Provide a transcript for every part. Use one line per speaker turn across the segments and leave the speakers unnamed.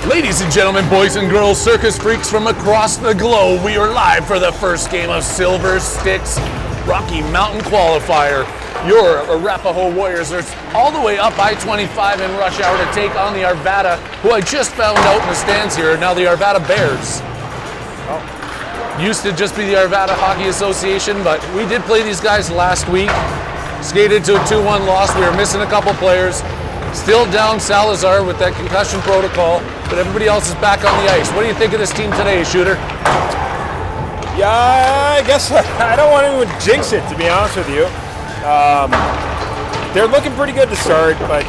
Ladies and gentlemen, boys and girls, circus freaks from across the globe, we are live for the first game of Silver Sticks Rocky Mountain Qualifier. Your Arapahoe Warriors are all the way up I-25 in rush hour to take on the Arvada, who I just found out in the stands here, now the Arvada Bears. Used to just be the Arvada Hockey Association, but we did play these guys last week. Skated to a 2-1 loss. We were missing a couple players. Still down Salazar with that concussion protocol, but everybody else is back on the ice. What do you think of this team today, Shooter?
Yeah, I guess I don't want to jinx it, to be honest with you. They're looking pretty good to start, but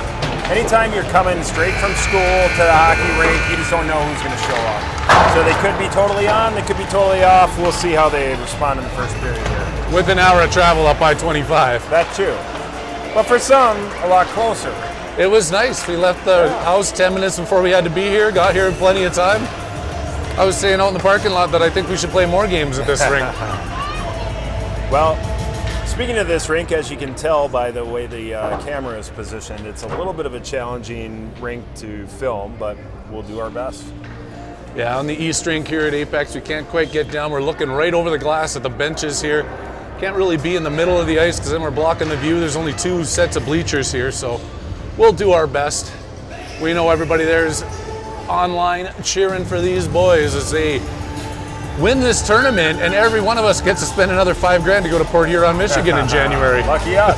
anytime you're coming straight from school to the hockey rink, you just don't know who's going to show up. So they could be totally on, they could be totally off. We'll see how they respond in the first period here.
With an hour of travel up I-25.
That too. But for some, a lot closer.
It was nice. We left the house 10 minutes before we had to be here, got here in plenty of time. I was saying out in the parking lot that I think we should play more games at this rink.
Well, speaking of this rink, as you can tell by the way the camera is positioned, it's a little bit of a challenging rink to film, but we'll do our best.
Yeah, on the east rink here at Apex, we can't quite get down. We're looking right over the glass at the benches here. Can't really be in the middle of the ice because then we're blocking the view. There's only 2 sets of bleachers here, so we'll do our best. We know everybody there is online cheering for these boys as they win this tournament, and every one of us gets to spend another $5 grand to go to Port Huron, Michigan in January.
Lucky us.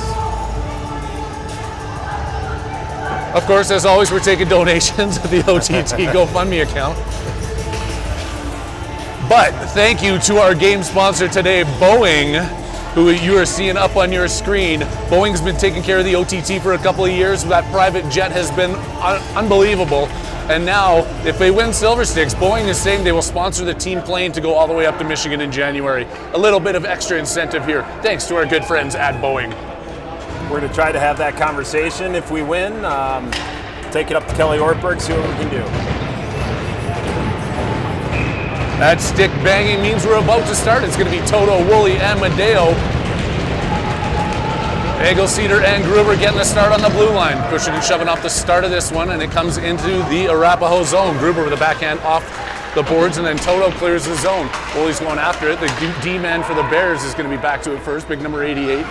Of course, as always, we're taking donations at the OTT GoFundMe account. But thank you to our game sponsor today, Boeing, who you are seeing up on your screen. Boeing's been taking care of the OTT for a couple of years. That private jet has been unbelievable. And now, if they win Silver Sticks, Boeing is saying they will sponsor the team plane to go all the way up to Michigan in January. A little bit of extra incentive here, thanks to our good friends at Boeing.
We're going to try to have that conversation if we win. Take it up to Kelly Ortberg, see what we can do.
That stick banging means we're about to start. It's going to be Toto, Woolley, and Madeo. Cedar and Gruber getting the start on the blue line. Pushing and shoving off the start of this one, and it comes into the Arapahoe zone. Gruber with a backhand off the boards, and then Toto clears the zone. Woolley's going after it. The D-man for the Bears is going to be back to it first, big number 88.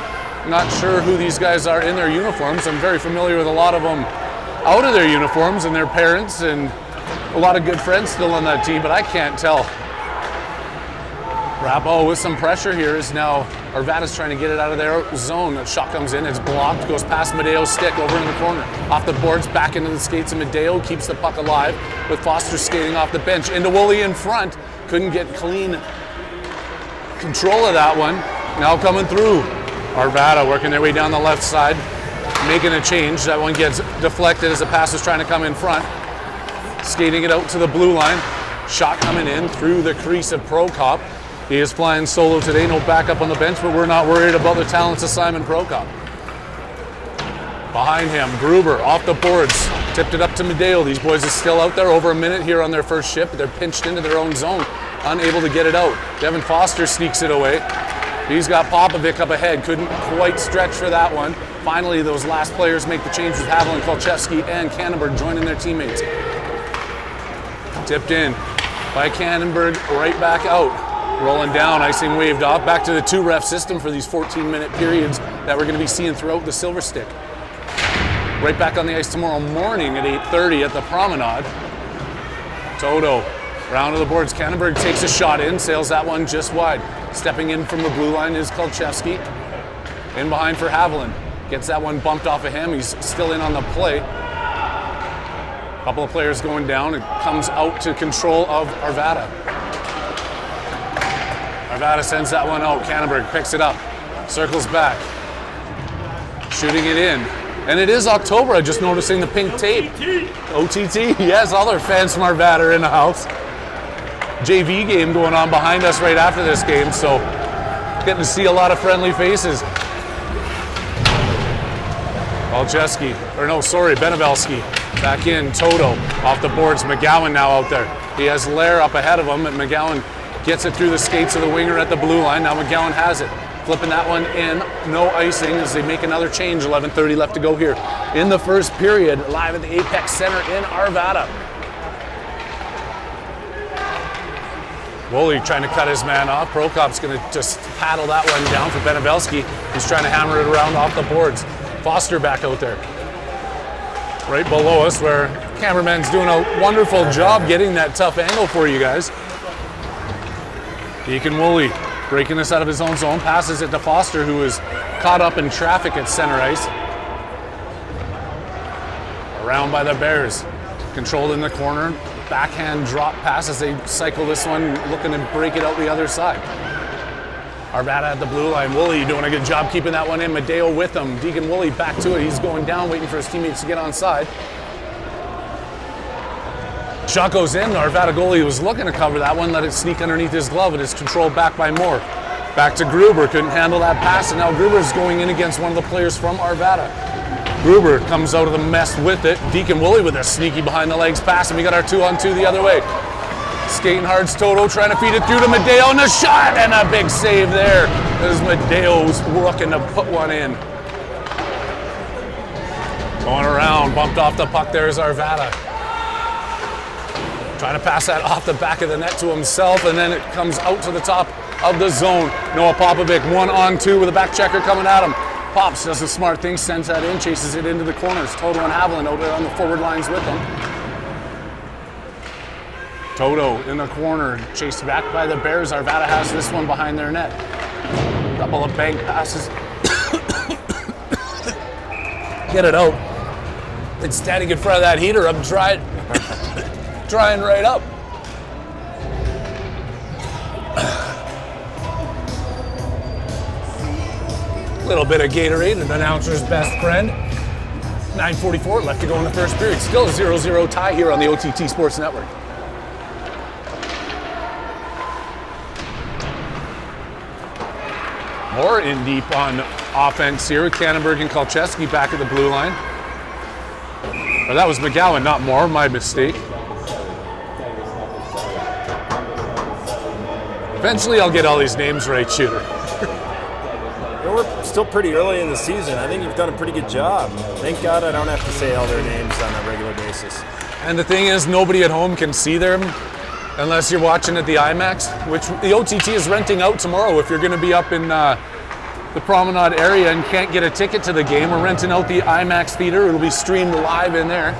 Not sure who these guys are in their uniforms. I'm very familiar with a lot of them out of their uniforms and their parents, and a lot of good friends still on that team, but I can't tell. Arapahoe with some pressure here is now Arvada's trying to get it out of their zone. That shot comes in, it's blocked, goes past Madeo's stick over in the corner. Off the boards, back into the skates of Madeo, keeps the puck alive with Foster skating off the bench. Into Woolley in front, couldn't get clean control of that one. Now coming through. Arvada working their way down the left side, making a change. That one gets deflected as the pass is trying to come in front. Skating it out to the blue line. Shot coming in through the crease of Prokop. He is flying solo today, no backup on the bench, but we're not worried about the talents of Simon Prokop. Behind him, Gruber off the boards, tipped it up to Madeo. These boys are still out there, over a minute here on their first shift, but they're pinched into their own zone, unable to get it out. Devin Foster sneaks it away. He's got Popovic up ahead, couldn't quite stretch for that one. Finally, those last players make the change with Haviland, Kolchevsky, and Kannenberg joining their teammates. Tipped in by Kannenberg, right back out. Rolling down, icing waved off. Back to the 2-ref system for these 14-minute periods that we're going to be seeing throughout the Silver Stick. Right back on the ice tomorrow morning at 8:30 at the Promenade. Toto, round of the boards. Kannenberg takes a shot in, sails that one just wide. Stepping in from the blue line is Kolchevsky. In behind for Haviland. Gets that one bumped off of him. He's still in on the play. A couple of players going down. It comes out to control of Arvada. Arvada sends that one out. Kannenberg picks it up. Circles back. Shooting it in. And it is October. I'm just noticing the pink tape. OTT. Yes, all our fans from Arvada are in the house. JV game going on behind us right after this game, so getting to see a lot of friendly faces. Benevelski back in. Toto off the boards. McGowan now out there. He has Lair up ahead of him, and McGowan gets it through the skates of the winger at the blue line. Now McGowan has it. Flipping that one in. No icing as they make another change. 11:30 left to go here in the first period. Live at the Apex Center in Arvada. Woolley trying to cut his man off. Prokop's going to just paddle that one down for Benevelski. He's trying to hammer it around off the boards. Foster back out there. Right below us, where cameraman's doing a wonderful job getting that tough angle for you guys. Deacon Woolley breaking this out of his own zone, passes it to Foster, who is caught up in traffic at center ice. Around by the Bears, controlled in the corner. Backhand drop pass as they cycle this one, looking to break it out the other side. Arvada at the blue line. Woolley doing a good job keeping that one in. Madeo with him. Deacon Woolley back to it. He's going down, waiting for his teammates to get on side. Shot goes in. Arvada goalie was looking to cover that one, let it sneak underneath his glove. It is controlled back by Moore. Back to Gruber. Couldn't handle that pass, and now Gruber's going in against one of the players from Arvada. Gruber comes out of the mess with it. Deacon Woolley with a sneaky behind the legs pass, and we got our 2-on-2 the other way. Skating hard's Toto trying to feed it through to Madeo, and a shot, and a big save there as Madeo's looking to put one in. Going around, bumped off the puck there is Arvada. Trying to pass that off the back of the net to himself, and then it comes out to the top of the zone. Noah Popovic 1-on-2 with a back checker coming at him. Pops does a smart thing, sends that in, chases it into the corners. Toto and Haviland out there on the forward lines with him. Toto in the corner, chased back by the Bears. Arvada has this one behind their net. Couple of bank passes. Get it out. It's standing in front of that heater. I'm drying right up. Little bit of Gatorade, an announcer's best friend. 9:44 left to go in the first period. Still a 0-0 tie here on the OTT Sports Network. More in deep on offense here with Kannenberg and Kolcheski back at the blue line. Or that was McGowan, not Moore, my mistake. Eventually I'll get all these names right, Shooter.
We're still pretty early in the season. I think you've done a pretty good job. Thank God I don't have to say all their names on a regular basis.
And the thing is, nobody at home can see them unless you're watching at the IMAX, which the OTT is renting out tomorrow. If you're going to be up in the Promenade area and can't get a ticket to the game, we're renting out the IMAX theater. It'll be streamed live in there.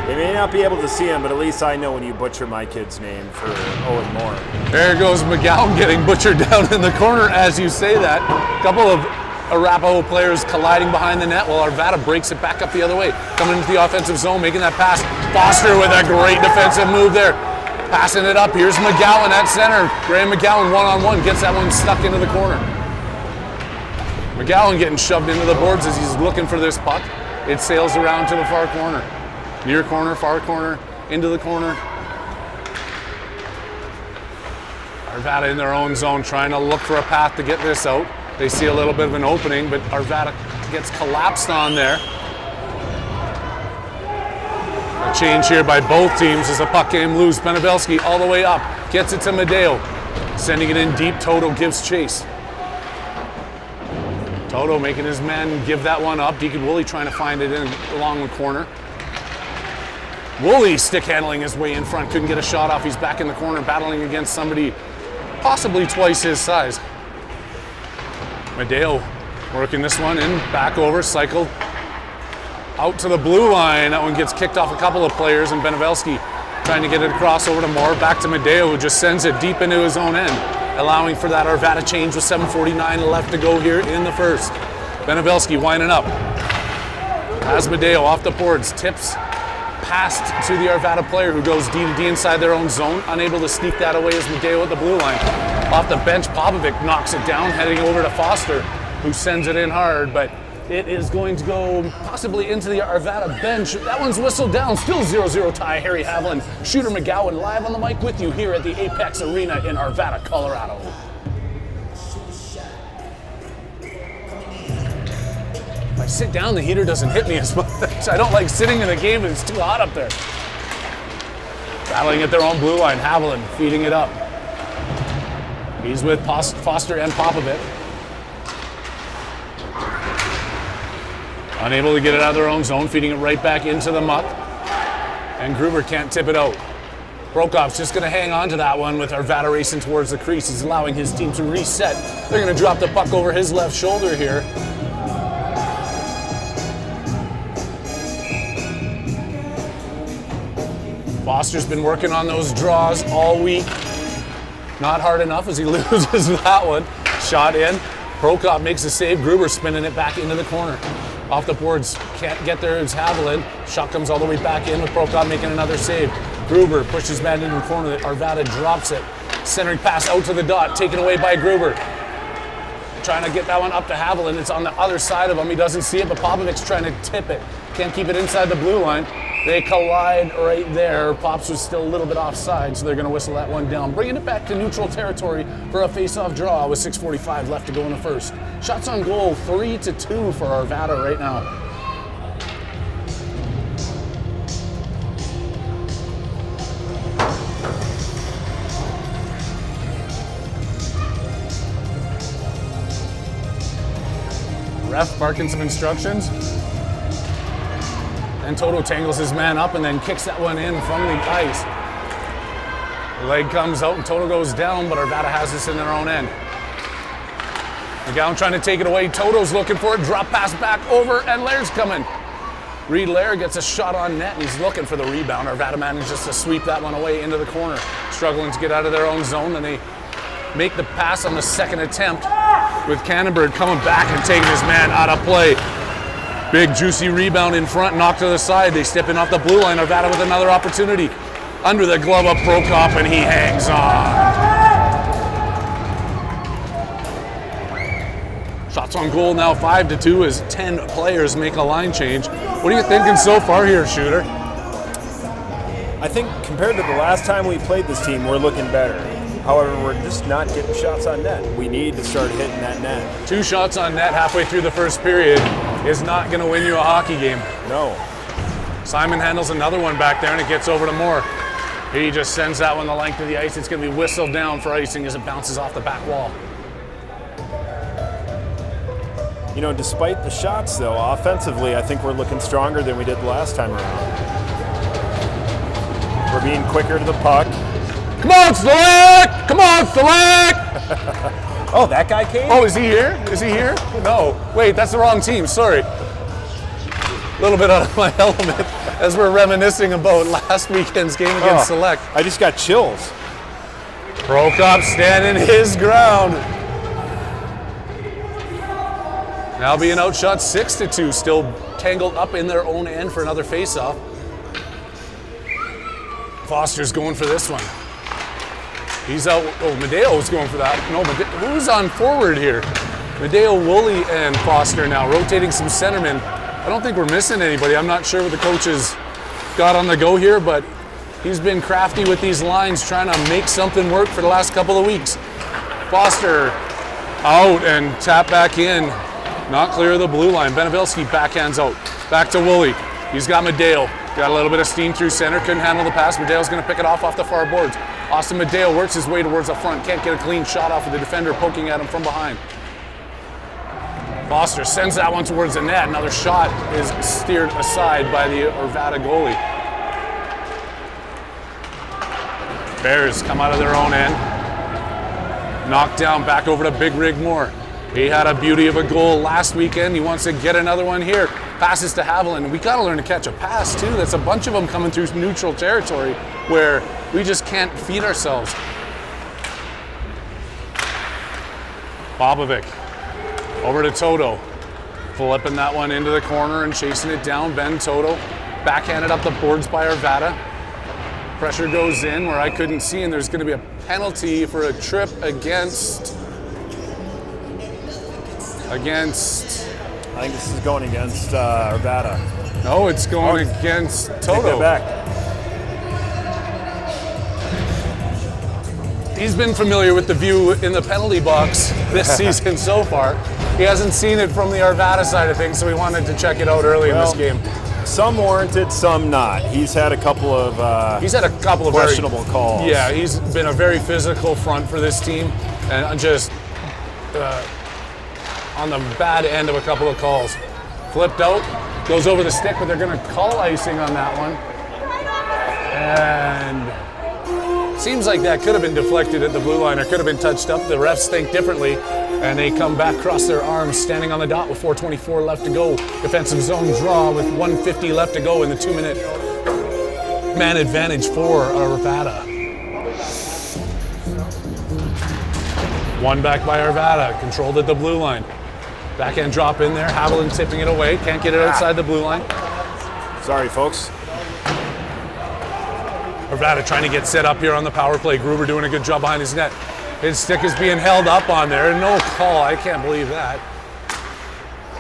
They may not be able to see him, but at least I know when you butcher my kid's name for Owen Moore.
There goes McGowan getting butchered down in the corner as you say that. A couple of Arapahoe players colliding behind the net while Arvada breaks it back up the other way. Coming into the offensive zone, making that pass. Foster with a great defensive move there. Passing it up. Here's McGowan at center. Graham McGowan one-on-one gets that one stuck into the corner. McGowan getting shoved into the boards as he's looking for this puck. It sails around to the far corner. Near corner, far corner, into the corner. Arvada in their own zone trying to look for a path to get this out. They see a little bit of an opening, but Arvada gets collapsed on there. A change here by both teams as the puck game loose. Benevelski all the way up, gets it to Madeo. Sending it in deep, Toto gives chase. Toto making his man give that one up. Deacon Woolley trying to find it in along the corner. Woolley stick handling his way in front, couldn't get a shot off. He's back in the corner battling against somebody possibly twice his size. Madeo working this one in, back over, cycled out to the blue line. That one gets kicked off a couple of players, and Benevelski trying to get it across over to Moore. Back to Madeo, who just sends it deep into his own end, allowing for that Arvada change with 7:49 left to go here in the first. Benevelski winding up. As Madeo off the boards, tips passed to the Arvada player who goes D to D inside their own zone, unable to sneak that away as Madeo at the blue line. Off the bench, Popovic knocks it down, heading over to Foster, who sends it in hard, but it is going to go possibly into the Arvada bench. That one's whistled down, still 0-0 tie. Harry Haviland, Shooter McGowan live on the mic with you here at the Apex Arena in Arvada, Colorado. If I sit down, the heater doesn't hit me as much. I don't like sitting in the game, it's too hot up there. Battling at their own blue line, Haviland feeding it up. He's with Foster and Popovic. Unable to get it out of their own zone, feeding it right back into the muck. And Gruber can't tip it out. Prokop's just going to hang on to that one with Arvada racing towards the crease. He's allowing his team to reset. They're going to drop the puck over his left shoulder here. Foster's been working on those draws all week. Not hard enough as he loses that one. Shot in. Prokop makes a save. Gruber spinning it back into the corner. Off the boards, can't get there. It's Haviland. Shot comes all the way back in with Prokop making another save. Gruber pushes man into the corner. Arvada drops it. Centering pass out to the dot, taken away by Gruber. Trying to get that one up to Haviland. It's on the other side of him. He doesn't see it, but Popovic's trying to tip it. Can't keep it inside the blue line. They collide right there. Pops was still a little bit offside, so they're going to whistle that one down. Bringing it back to neutral territory for a face-off draw with 6:45 left to go in the first. Shots on goal, 3-2 for Arvada right now. Ref barking some instructions. And Toto tangles his man up and then kicks that one in from the ice. The leg comes out and Toto goes down, but Arvada has this in their own end. McGowan trying to take it away. Toto's looking for it. Drop pass back over, and Laird's coming. Reed Laird gets a shot on net, and he's looking for the rebound. Arvada manages to sweep that one away into the corner. Struggling to get out of their own zone, and they make the pass on the second attempt with Cannonbird coming back and taking his man out of play. Big juicy rebound in front, knocked to the side. They step in off the blue line. Arvada with another opportunity. Under the glove of Prokop, and he hangs on. Shots on goal now 5-2 as 10 players make a line change. What are you thinking so far here, Shooter?
I think compared to the last time we played this team, we're looking better. However, we're just not getting shots on net. We need to start hitting that net. 2
shots on net halfway through the first period is not going to win you a hockey game.
No.
Simon handles another one back there, and it gets over to Moore. He just sends that one the length of the ice. It's going to be whistled down for icing as it bounces off the back wall.
You know, despite the shots, though, offensively, I think we're looking stronger than we did the last time around. We're being quicker to the puck.
Come on, Select! Come on, Select!
Oh, that guy came?
Oh, is he here? Is he here? No. Wait, that's the wrong team. Sorry. A little bit out of my element as we're reminiscing about last weekend's game against Select.
I just got chills.
Prokop standing his ground. Now being outshot 6-2, still tangled up in their own end for another faceoff. Foster's going for this one. He's out. Oh, Medeo's going for that. No, who's on forward here? Medeo, Woolley, and Foster now rotating some centermen. I don't think we're missing anybody. I'm not sure what the coach has got on the go here, but he's been crafty with these lines, trying to make something work for the last couple of weeks. Foster out and tap back in. Not clear of the blue line. Benevilski backhands out. Back to Woolley. He's got Medeo. Got a little bit of steam through center. Couldn't handle the pass. Medeo's going to pick it off the far boards. Austin Medeo works his way towards the front. Can't get a clean shot off of the defender poking at him from behind. Foster sends that one towards the net. Another shot is steered aside by the Arvada goalie. Bears come out of their own end. Knocked down back over to Big Rig Moore. He had a beauty of a goal last weekend. He wants to get another one here. Passes to Haviland. We got to learn to catch a pass, too. That's a bunch of them coming through neutral territory where we just can't feed ourselves. Bobovic over to Toto. Flipping that one into the corner and chasing it down. Ben Toto backhanded up the boards by Arvada. Pressure goes in where I couldn't see, and there's going to be a penalty for a trip against...
I think this is going against Arvada.
No, it's going against Toto.
Take that back.
He's been familiar with the view in the penalty box this season so far. He hasn't seen it from the Arvada side of things, so he wanted to check it out early in this game.
Some warranted, some not. He's had a couple of questionable calls.
Yeah, he's been a very physical front for this team, and just on the bad end of a couple of calls. Flipped out, goes over the stick, but they're going to call icing on that one. And Seems like that could have been deflected at the blue line or could have been touched up. The refs think differently, and they come back, cross their arms, standing on the dot with 4:24 left to go. Defensive zone draw with 1:50 left to go in the 2-minute man advantage for Arvada. One back by Arvada, controlled at the blue line. Backhand drop in there, Haviland tipping it away, can't get it outside the blue line.
Sorry, folks.
Arvada trying to get set up here on the power play. Gruber doing a good job behind his net. His stick is being held up on there. No call, I can't believe that.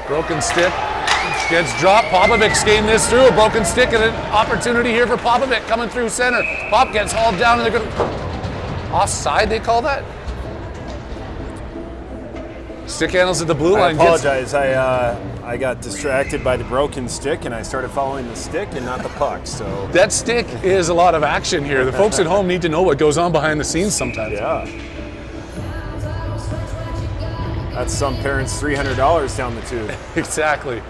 Broken stick, gets dropped. Popovic skating this through. A broken stick and an opportunity here for Popovic coming through center. Pop gets hauled down and they're going to... Offside, they call that? Stick handles at the blue line.
I apologize. I got distracted by the broken stick and I started following the stick and not the puck. So
that stick is a lot of action here. The folks at home need to know what goes on behind the scenes sometimes.
Yeah. That's some parents' $300 down the tube.
Exactly.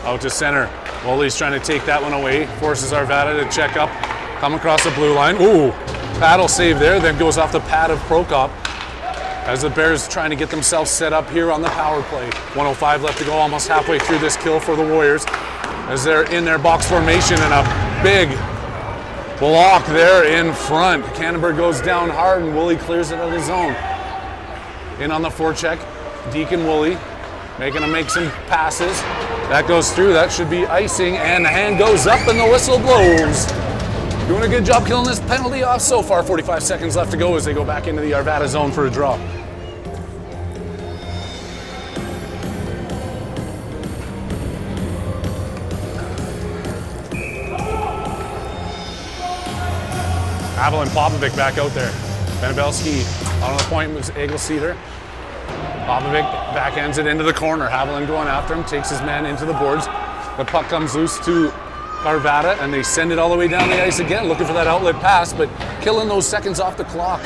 Out to center. Woolley's trying to take that one away. Forces Arvada to check up. Come across the blue line. Ooh. Paddle save there, then goes off the pad of Prokop as the Bears trying to get themselves set up here on the power play. 1:05 left to go, almost halfway through this kill for the Warriors as they're in their box formation and a big block there in front. Cannonberg goes down hard and Woolley clears it out of the zone. In on the forecheck, Deacon Woolley making him make some passes. That goes through, that should be icing, and the hand goes up and the whistle blows. Doing a good job killing this penalty off so far. 45 seconds left to go as they go back into the Arvada zone for a draw. Haviland, Popovic back out there. Benabelski on the point moves Egelseeder. Popovic backhands it into the corner. Haviland going after him, takes his man into the boards. The puck comes loose to Arvada, and they send it all the way down the ice again, looking for that outlet pass, but killing those seconds off the clock.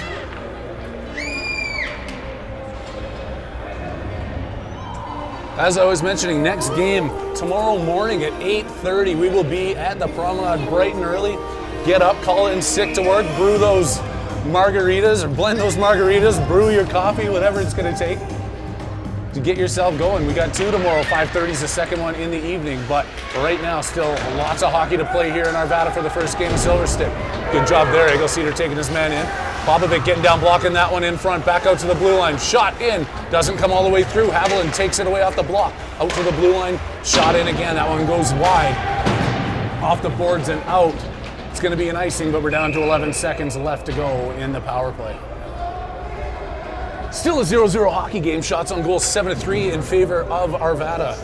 As I was mentioning, next game tomorrow morning at 8:30. We will be at the Promenade bright and early. Get up, call in sick to work, brew those margaritas or blend those margaritas, brew your coffee, whatever it's going to take to get yourself going. We got two tomorrow. 5:30 is the second one in the evening, but right now still lots of hockey to play here in Arvada for the first game of Silver Stick. Good job there, Egelseeder taking his man in. Popovic getting down, blocking that one in front, back out to the blue line, shot in, doesn't come all the way through. Haviland takes it away off the block, out to the blue line, shot in again, that one goes wide, off the boards and out. It's going to be an icing, but we're down to 11 seconds left to go in the power play. Still a 0-0 hockey game. Shots on goal 7-3 in favor of Arvada.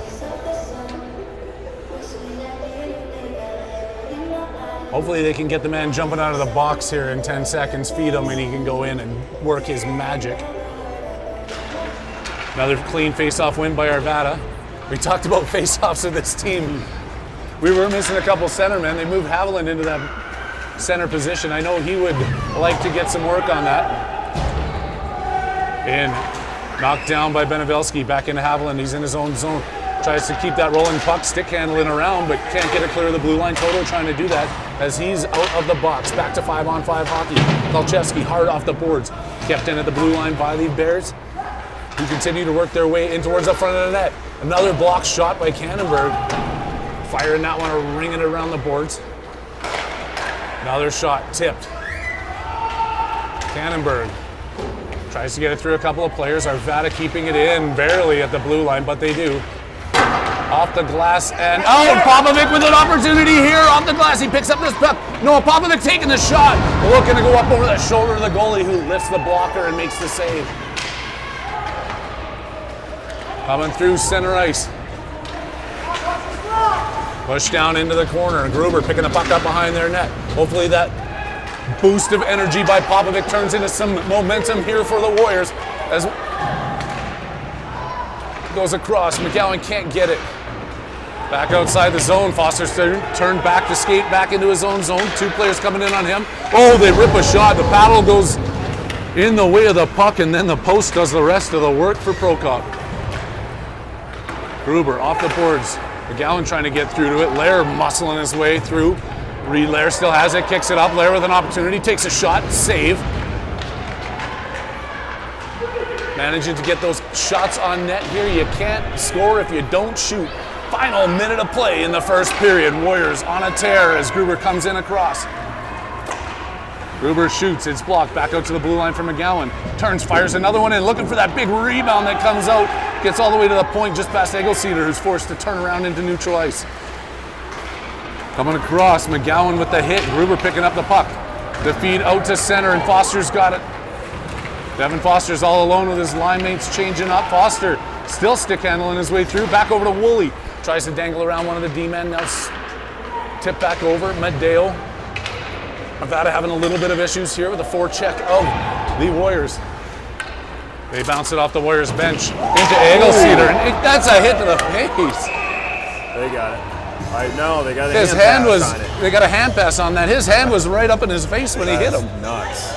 Hopefully they can get the man jumping out of the box here in 10 seconds, feed him, and he can go in and work his magic. Another clean face-off win by Arvada. We talked about face-offs of this team. We were missing a couple centermen. They moved Haviland into that center position. I know he would like to get some work on that. And knocked down by Benabelski, back into Haviland. He's in his own zone. Tries to keep that rolling puck, stick handling around, but can't get it clear of the blue line. Toto trying to do that as he's out of the box. Back to 5-on-5 hockey. Kolchevsky hard off the boards. Kept in at the blue line by the Bears, who continue to work their way in towards the front of the net. Another block shot by Cannonberg. Firing that one or ringing it around the boards. Another shot tipped. Cannonberg tries to get it through a couple of players. Arvada keeping it in barely at the blue line, but they do. Off the glass and Popovic with an opportunity here off the glass. He picks up this puck. Noah Popovic taking the shot. Looking to go up over the shoulder of the goalie who lifts the blocker and makes the save. Coming through center ice. Push down into the corner. Gruber picking the puck up behind their net. Hopefully that boost of energy by Popovic turns into some momentum here for the Warriors as it goes across. McGowan can't get it. Back outside the zone. Foster's turned back to skate back into his own zone. Two players coming in on him. Oh, they rip a shot. The paddle goes in the way of the puck, and then the post does the rest of the work for Prokop. Gruber off the boards. McGowan trying to get through to it. Lair muscling his way through. Reed Lair still has it, kicks it up. Lair with an opportunity, takes a shot, save. Managing to get those shots on net here. You can't score if you don't shoot. Final minute of play in the first period. Warriors on a tear as Gruber comes in across. Gruber shoots, it's blocked, back out to the blue line for McGowan. Turns, fires another one in, looking for that big rebound that comes out. Gets all the way to the point just past Eggleseder, who's forced to turn around into neutral ice. Coming across, McGowan with the hit, Gruber picking up the puck. The feed out to center, and Foster's got it. Devin Foster's all alone with his line mates changing up. Foster still stick handling his way through, back over to Woolley. Tries to dangle around one of the D-men, now tip back over, Medeo. Arvada having a little bit of issues here with the forecheck of the Warriors. They bounce it off the Warriors bench into Eggleseder, and that's a hit to the face.
They got it. I know, they got a
His hand was, they got a hand pass on that. His hand was right up in his face when he hit him.
Nuts.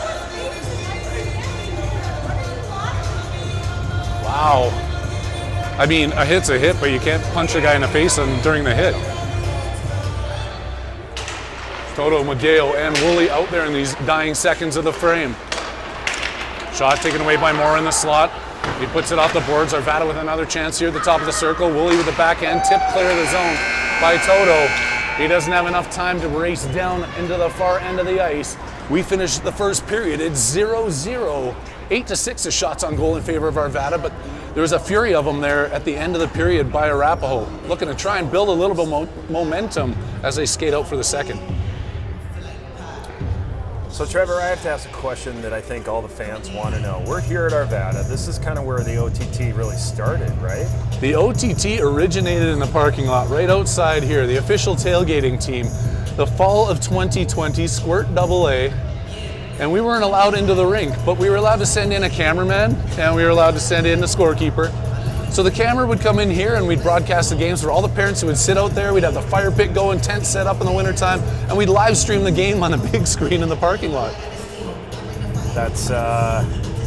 Wow. I mean, a hit's a hit, but you can't punch a guy in the face during the hit. Toto, Medeo, and Woolley out there in these dying seconds of the frame. Shot taken away by Moore in the slot. He puts it off the boards. Arvada with another chance here at the top of the circle. Woolley with the backhand, tip clear of the zone by Toto. He doesn't have enough time to race down into the far end of the ice. We finished the first period. It's 0-0. 8-6 the shots on goal in favor of Arvada, but there was a fury of them there at the end of the period by Arapahoe, looking to try and build a little bit of momentum as they skate out for the second.
So Trevor, I have to ask a question that I think all the fans want to know. We're here at Arvada. This is kind of where the OTT really started, right?
The OTT originated in the parking lot right outside here, the official tailgating team. The fall of 2020, Squirt AA, and we weren't allowed into the rink, but we were allowed to send in a cameraman, and we were allowed to send in a scorekeeper. So the camera would come in here and we'd broadcast the games for all the parents who would sit out there. We'd have the fire pit going, tent set up in the wintertime, and we'd live stream the game on a big screen in the parking lot.
That's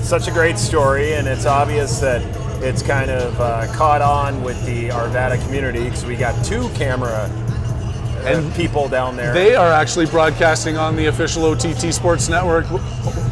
such a great story, and it's obvious that it's kind of caught on with the Arvada community because we got two camera and people down there.
They are actually broadcasting on the official OTT Sports Network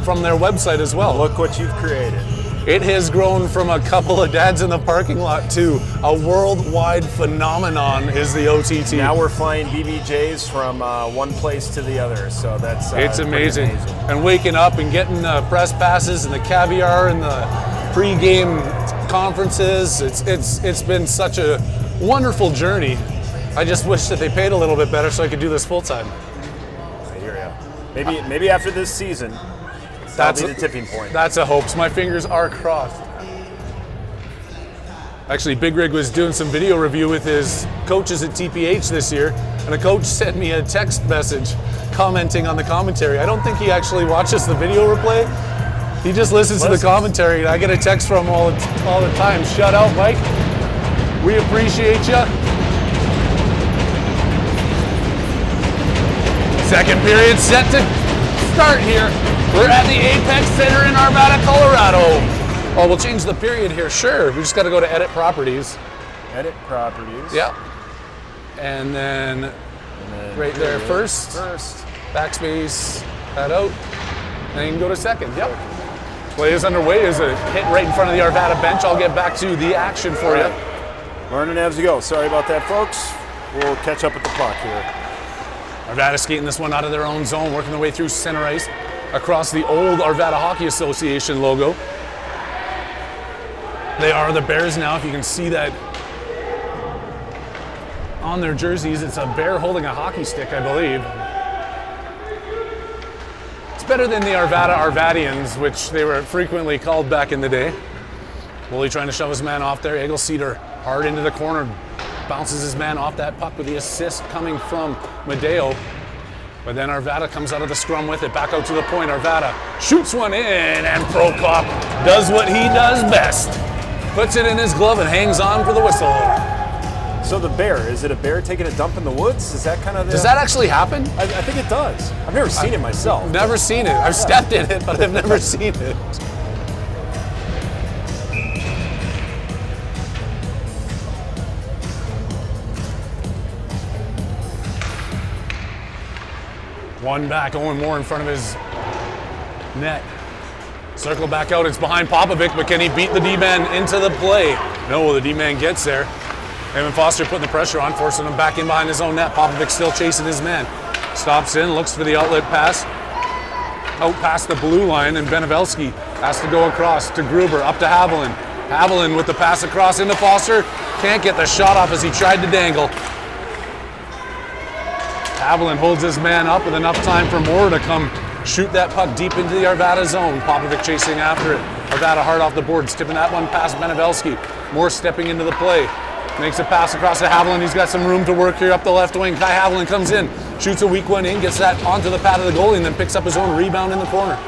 from their website as well.
Look what you've created.
It has grown from a couple of dads in the parking lot to a worldwide phenomenon is the OTT.
Now we're flying BBJs from one place to the other, so that's
it's amazing. And waking up and getting press passes and the caviar and the pre-game conferences, it's been such a wonderful journey. I just wish that they paid a little bit better so I could do this full time.
I hear you. Maybe after this season, that'll be the tipping point.
That's a hope. So my fingers are crossed. Actually, Big Rig was doing some video review with his coaches at TPH this year, and a coach sent me a text message commenting on the commentary. I don't think he actually watches the video replay. He just listens to the commentary, and I get a text from him all the time. Shout out, Mike. We appreciate you. Second period set to start here. We're at the Apex Center in Arvada, Colorado. Oh, we'll change the period here. Sure. We just got to go to Edit Properties.
Edit Properties.
Yeah. And then right there first. Backspace that out. And you can go to second. Yep. Play is underway. Is a hit right in front of the Arvada bench. I'll get back to the action for you.
Learning as you go. Sorry about that, folks. We'll catch up with the clock here.
Arvada skating this one out of their own zone, working their way through center ice across the old Arvada Hockey Association logo. They are the Bears now, if you can see that on their jerseys. It's a bear holding a hockey stick, I believe. It's better than the Arvada Arvadians, which they were frequently called back in the day. Woolley trying to shove his man off there. Eggleseder hard into the corner. Bounces his man off that puck with the assist coming from Medeo. But then Arvada comes out of the scrum with it. Back out to the point. Arvada shoots one in, and Prokop does what he does best. Puts it in his glove and hangs on for the whistle.
So the bear, is it a bear taking a dump in the woods? Is that kind of the...
Does that actually happen?
I think it does. I've never seen it myself.
Never seen it. I've stepped in it, but I've never seen it. One back, Owen Moore in front of his net. Circle back out, it's behind Popovic, but can he beat the D-man into the play? No, the D-man gets there. Evan Foster putting the pressure on, forcing him back in behind his own net. Popovic still chasing his man. Stops in, looks for the outlet pass. Out past the blue line, and Benevelski has to go across to Gruber, up to Haviland. Haviland with the pass across into Foster. Can't get the shot off as he tried to dangle. Haviland holds his man up with enough time for Moore to come shoot that puck deep into the Arvada zone. Popovic chasing after it. Arvada hard off the boards, tipping that one past Benevelski. Moore stepping into the play. Makes a pass across to Haviland. He's got some room to work here up the left wing. Kai Haviland comes in, shoots a weak one in, gets that onto the pad of the goalie, and then picks up his own rebound in the corner.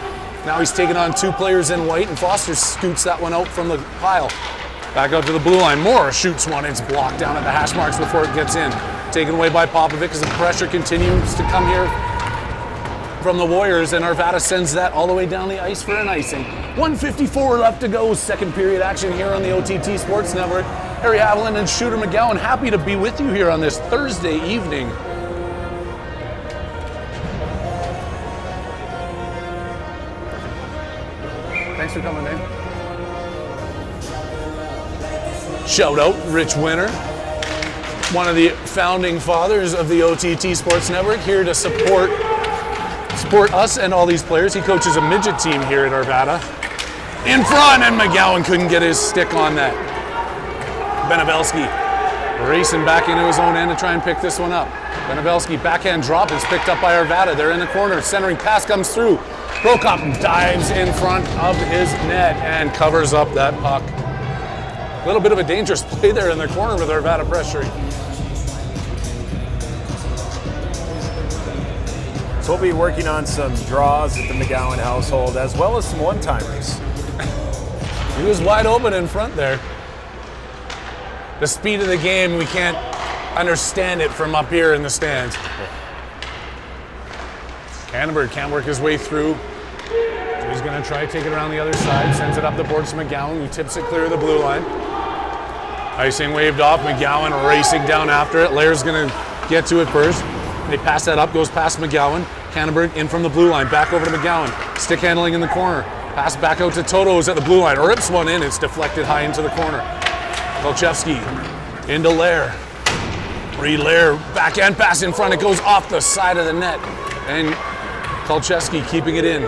Now he's taking on 2 players in white, and Foster scoots that one out from the pile. Back out to the blue line. Moore shoots one. It's blocked down at the hash marks before it gets in. Taken away by Popovic as the pressure continues to come here from the Warriors, and Arvada sends that all the way down the ice for an icing. 1:54 left to go. Second period action here on the OTT Sports Network. Harry Haviland and Shooter McGowan, happy to be with you here on this Thursday evening. Thanks for coming in. Shout out Rich Winter, one of the founding fathers of the OTT Sports Network, here to support us and all these players. He coaches a midget team here at Arvada. In front, and McGowan couldn't get his stick on that. Benevelski racing back into his own end to try and pick this one up. Benevelski backhand drop is picked up by Arvada. They're in the corner. Centering pass comes through. Prokop dives in front of his net and covers up that puck. A little bit of a dangerous play there in the corner with Arvada pressuring.
So we'll be working on some draws at the McGowan household, as well as some one-timers.
He was wide open in front there. The speed of the game, we can't understand it from up here in the stands. Hannibal can't work his way through. He's going to try to take it around the other side. Sends it up the boards to McGowan, who tips it clear of the blue line. Icing waved off. McGowan racing down after it. Lair's going to get to it first. They pass that up, goes past McGowan. Canterbury in from the blue line, back over to McGowan. Stick handling in the corner. Pass back out to Toto, who's at the blue line. Rips one in, it's deflected high into the corner. Kolchevsky into Lair. Lair, backhand pass in front. It goes off the side of the net. And Kolchevsky keeping it in.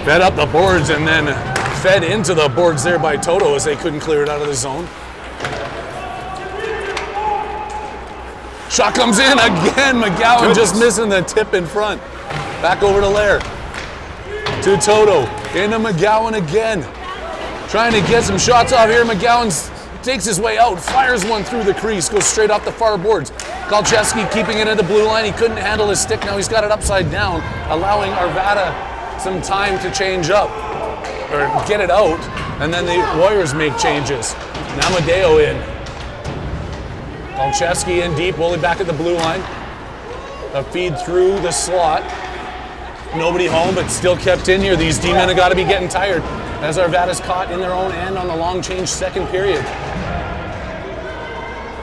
Fed up the boards and then fed into the boards there by Toto as they couldn't clear it out of the zone. Shot comes in again. McGowan just missing the tip in front. Back over to Lair. To Toto. Into McGowan again. Trying to get some shots off here. McGowan takes his way out. Fires one through the crease. Goes straight off the far boards. Kolchevsky keeping it at the blue line. He couldn't handle his stick. Now he's got it upside down, allowing Arvada some time to change up. Or get it out. And then the Warriors make changes. Now Madeo in. Kolchevsky in deep, Woolley back at the blue line. A feed through the slot. Nobody home, but still kept in here. These D-men have got to be getting tired as Arvada's caught in their own end on the long change second period.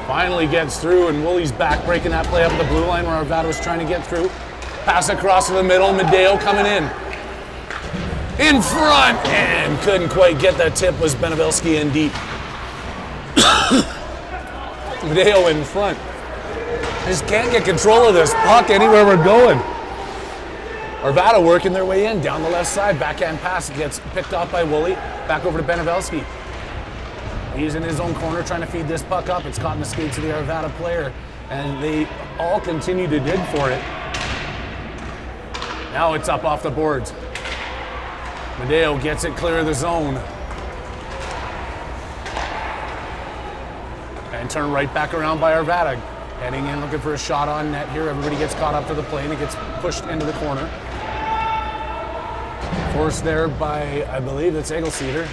Finally gets through, and Woolley's back breaking that play up at the blue line where Arvada was trying to get through. Pass across to the middle, Madeo coming in. In front, and couldn't quite get that tip, was Benevelski in deep. Madeo in front. Just can't get control of this puck anywhere we're going. Arvada working their way in down the left side. Backhand pass gets picked off by Woolley. Back over to Benevelski. He's in his own corner trying to feed this puck up. It's caught in the skates of the Arvada player, and they all continue to dig for it. Now it's up off the boards. Madeo gets it clear of the zone. And turn right back around by Arvada. Heading in, looking for a shot on net here. Everybody gets caught up to the plane. It gets pushed into the corner. Forced there by, I believe it's Egelseeder.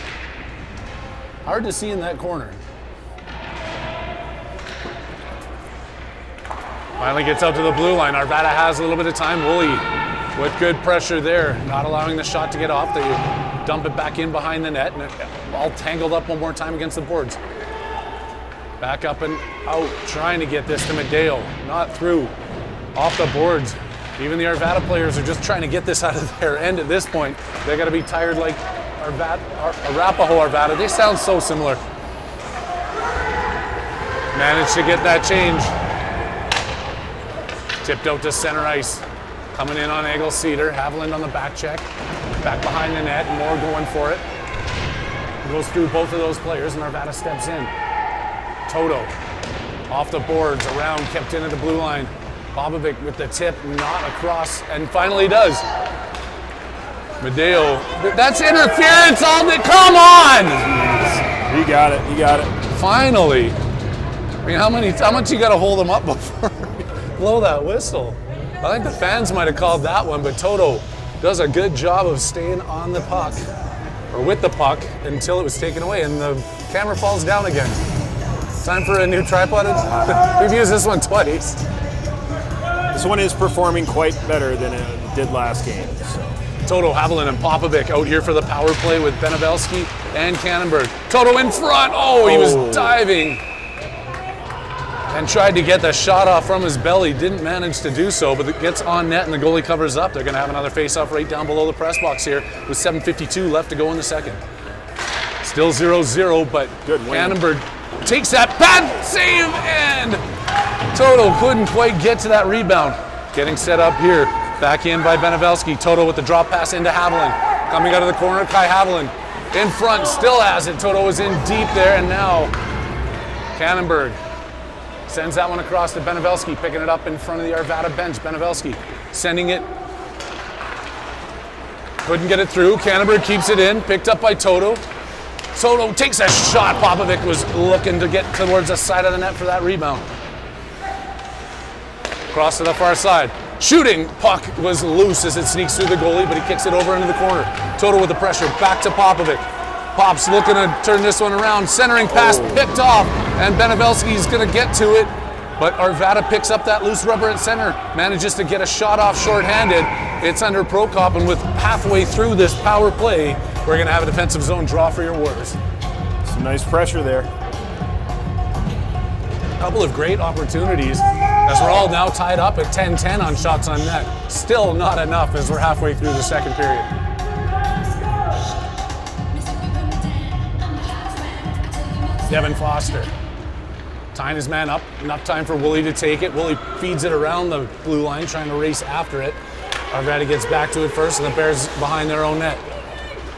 Hard to see in that corner. Finally gets out to the blue line. Arvada has a little bit of time. Woolley with good pressure there, not allowing the shot to get off. They dump it back in behind the net, and it all tangled up one more time against the boards. Back up and out, trying to get this to Medeo. Not through. Off the boards. Even the Arvada players are just trying to get this out of their end at this point. They got to be tired like Arapahoe Arvada. They sound so similar. Managed to get that change. Tipped out to center ice. Coming in on Eggle-Cedar. Haviland on the back check. Back behind the net. Moore going for it. Goes through both of those players and Arvada steps in. Toto off the boards, around, kept in at the blue line. Bobovic with the tip, not across, and finally does. Medeo, that's interference on the, come on!
He got it, he got it.
Finally. I mean, how much you gotta hold him up before blow that whistle? I think the fans might have called that one, but Toto does a good job of staying on the puck, or with the puck, until it was taken away, and the camera falls down again. Time for a new tripod. We've used this one twice.
This one is performing quite better than it did last game. So.
Toto, Haviland, and Popovic out here for the power play with Benevelski and Kannenberg. Toto in front. Oh, he was diving and tried to get the shot off from his belly. Didn't manage to do so, but it gets on net and the goalie covers up. They're going to have another face-off right down below the press box here with 7:52 left to go in the second. Still 0-0, but Kannenberg takes that bad save, and Toto couldn't quite get to that rebound. Getting set up here. Back in by Benevelski. Toto with the drop pass into Haviland. Coming out of the corner, Kai Haviland. In front, still has it. Toto was in deep there, and now Kannenberg sends that one across to Benevelski, picking it up in front of the Arvada bench. Benevelski sending it. Couldn't get it through. Kannenberg keeps it in, picked up by Toto. Toto takes a shot. Popovic was looking to get towards the side of the net for that rebound. Cross to the far side. Shooting puck was loose as it sneaks through the goalie, but he kicks it over into the corner. Toto with the pressure, back to Popovic. Pop's looking to turn this one around. Centering pass picked off, and Benevelski's going to get to it, but Arvada picks up that loose rubber at center, manages to get a shot off shorthanded. It's under Prokop, and with halfway through this power play, we're going to have a defensive zone draw for your Warriors.
Some nice pressure there.
A couple of great opportunities as we're all now tied up at 10-10 on shots on net. Still not enough as we're halfway through the second period. Devin Foster tying his man up. Enough time for Woolley to take it. Woolley feeds it around the blue line, trying to race after it. Arvada gets back to it first, and the Bears behind their own net.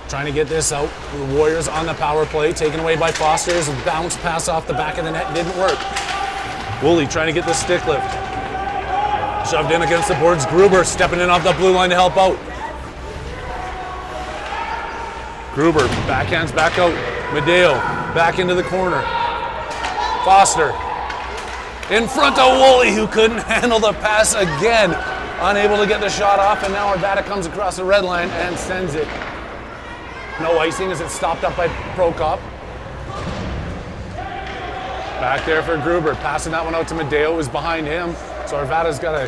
Trying to get this out. The Warriors on the power play, taken away by Foster. As a bounce pass off the back of the net didn't work. Woolley trying to get the stick lift. Shoved in against the boards. Gruber stepping in off the blue line to help out. Gruber backhands back out. Medeo back into the corner. Foster in front of Woolley, who couldn't handle the pass again. Unable to get the shot off, and now Arvada comes across the red line and sends it. No icing as it's stopped up by Prokop. Back there for Gruber, passing that one out to Medeo, who's behind him. So Arvada's got to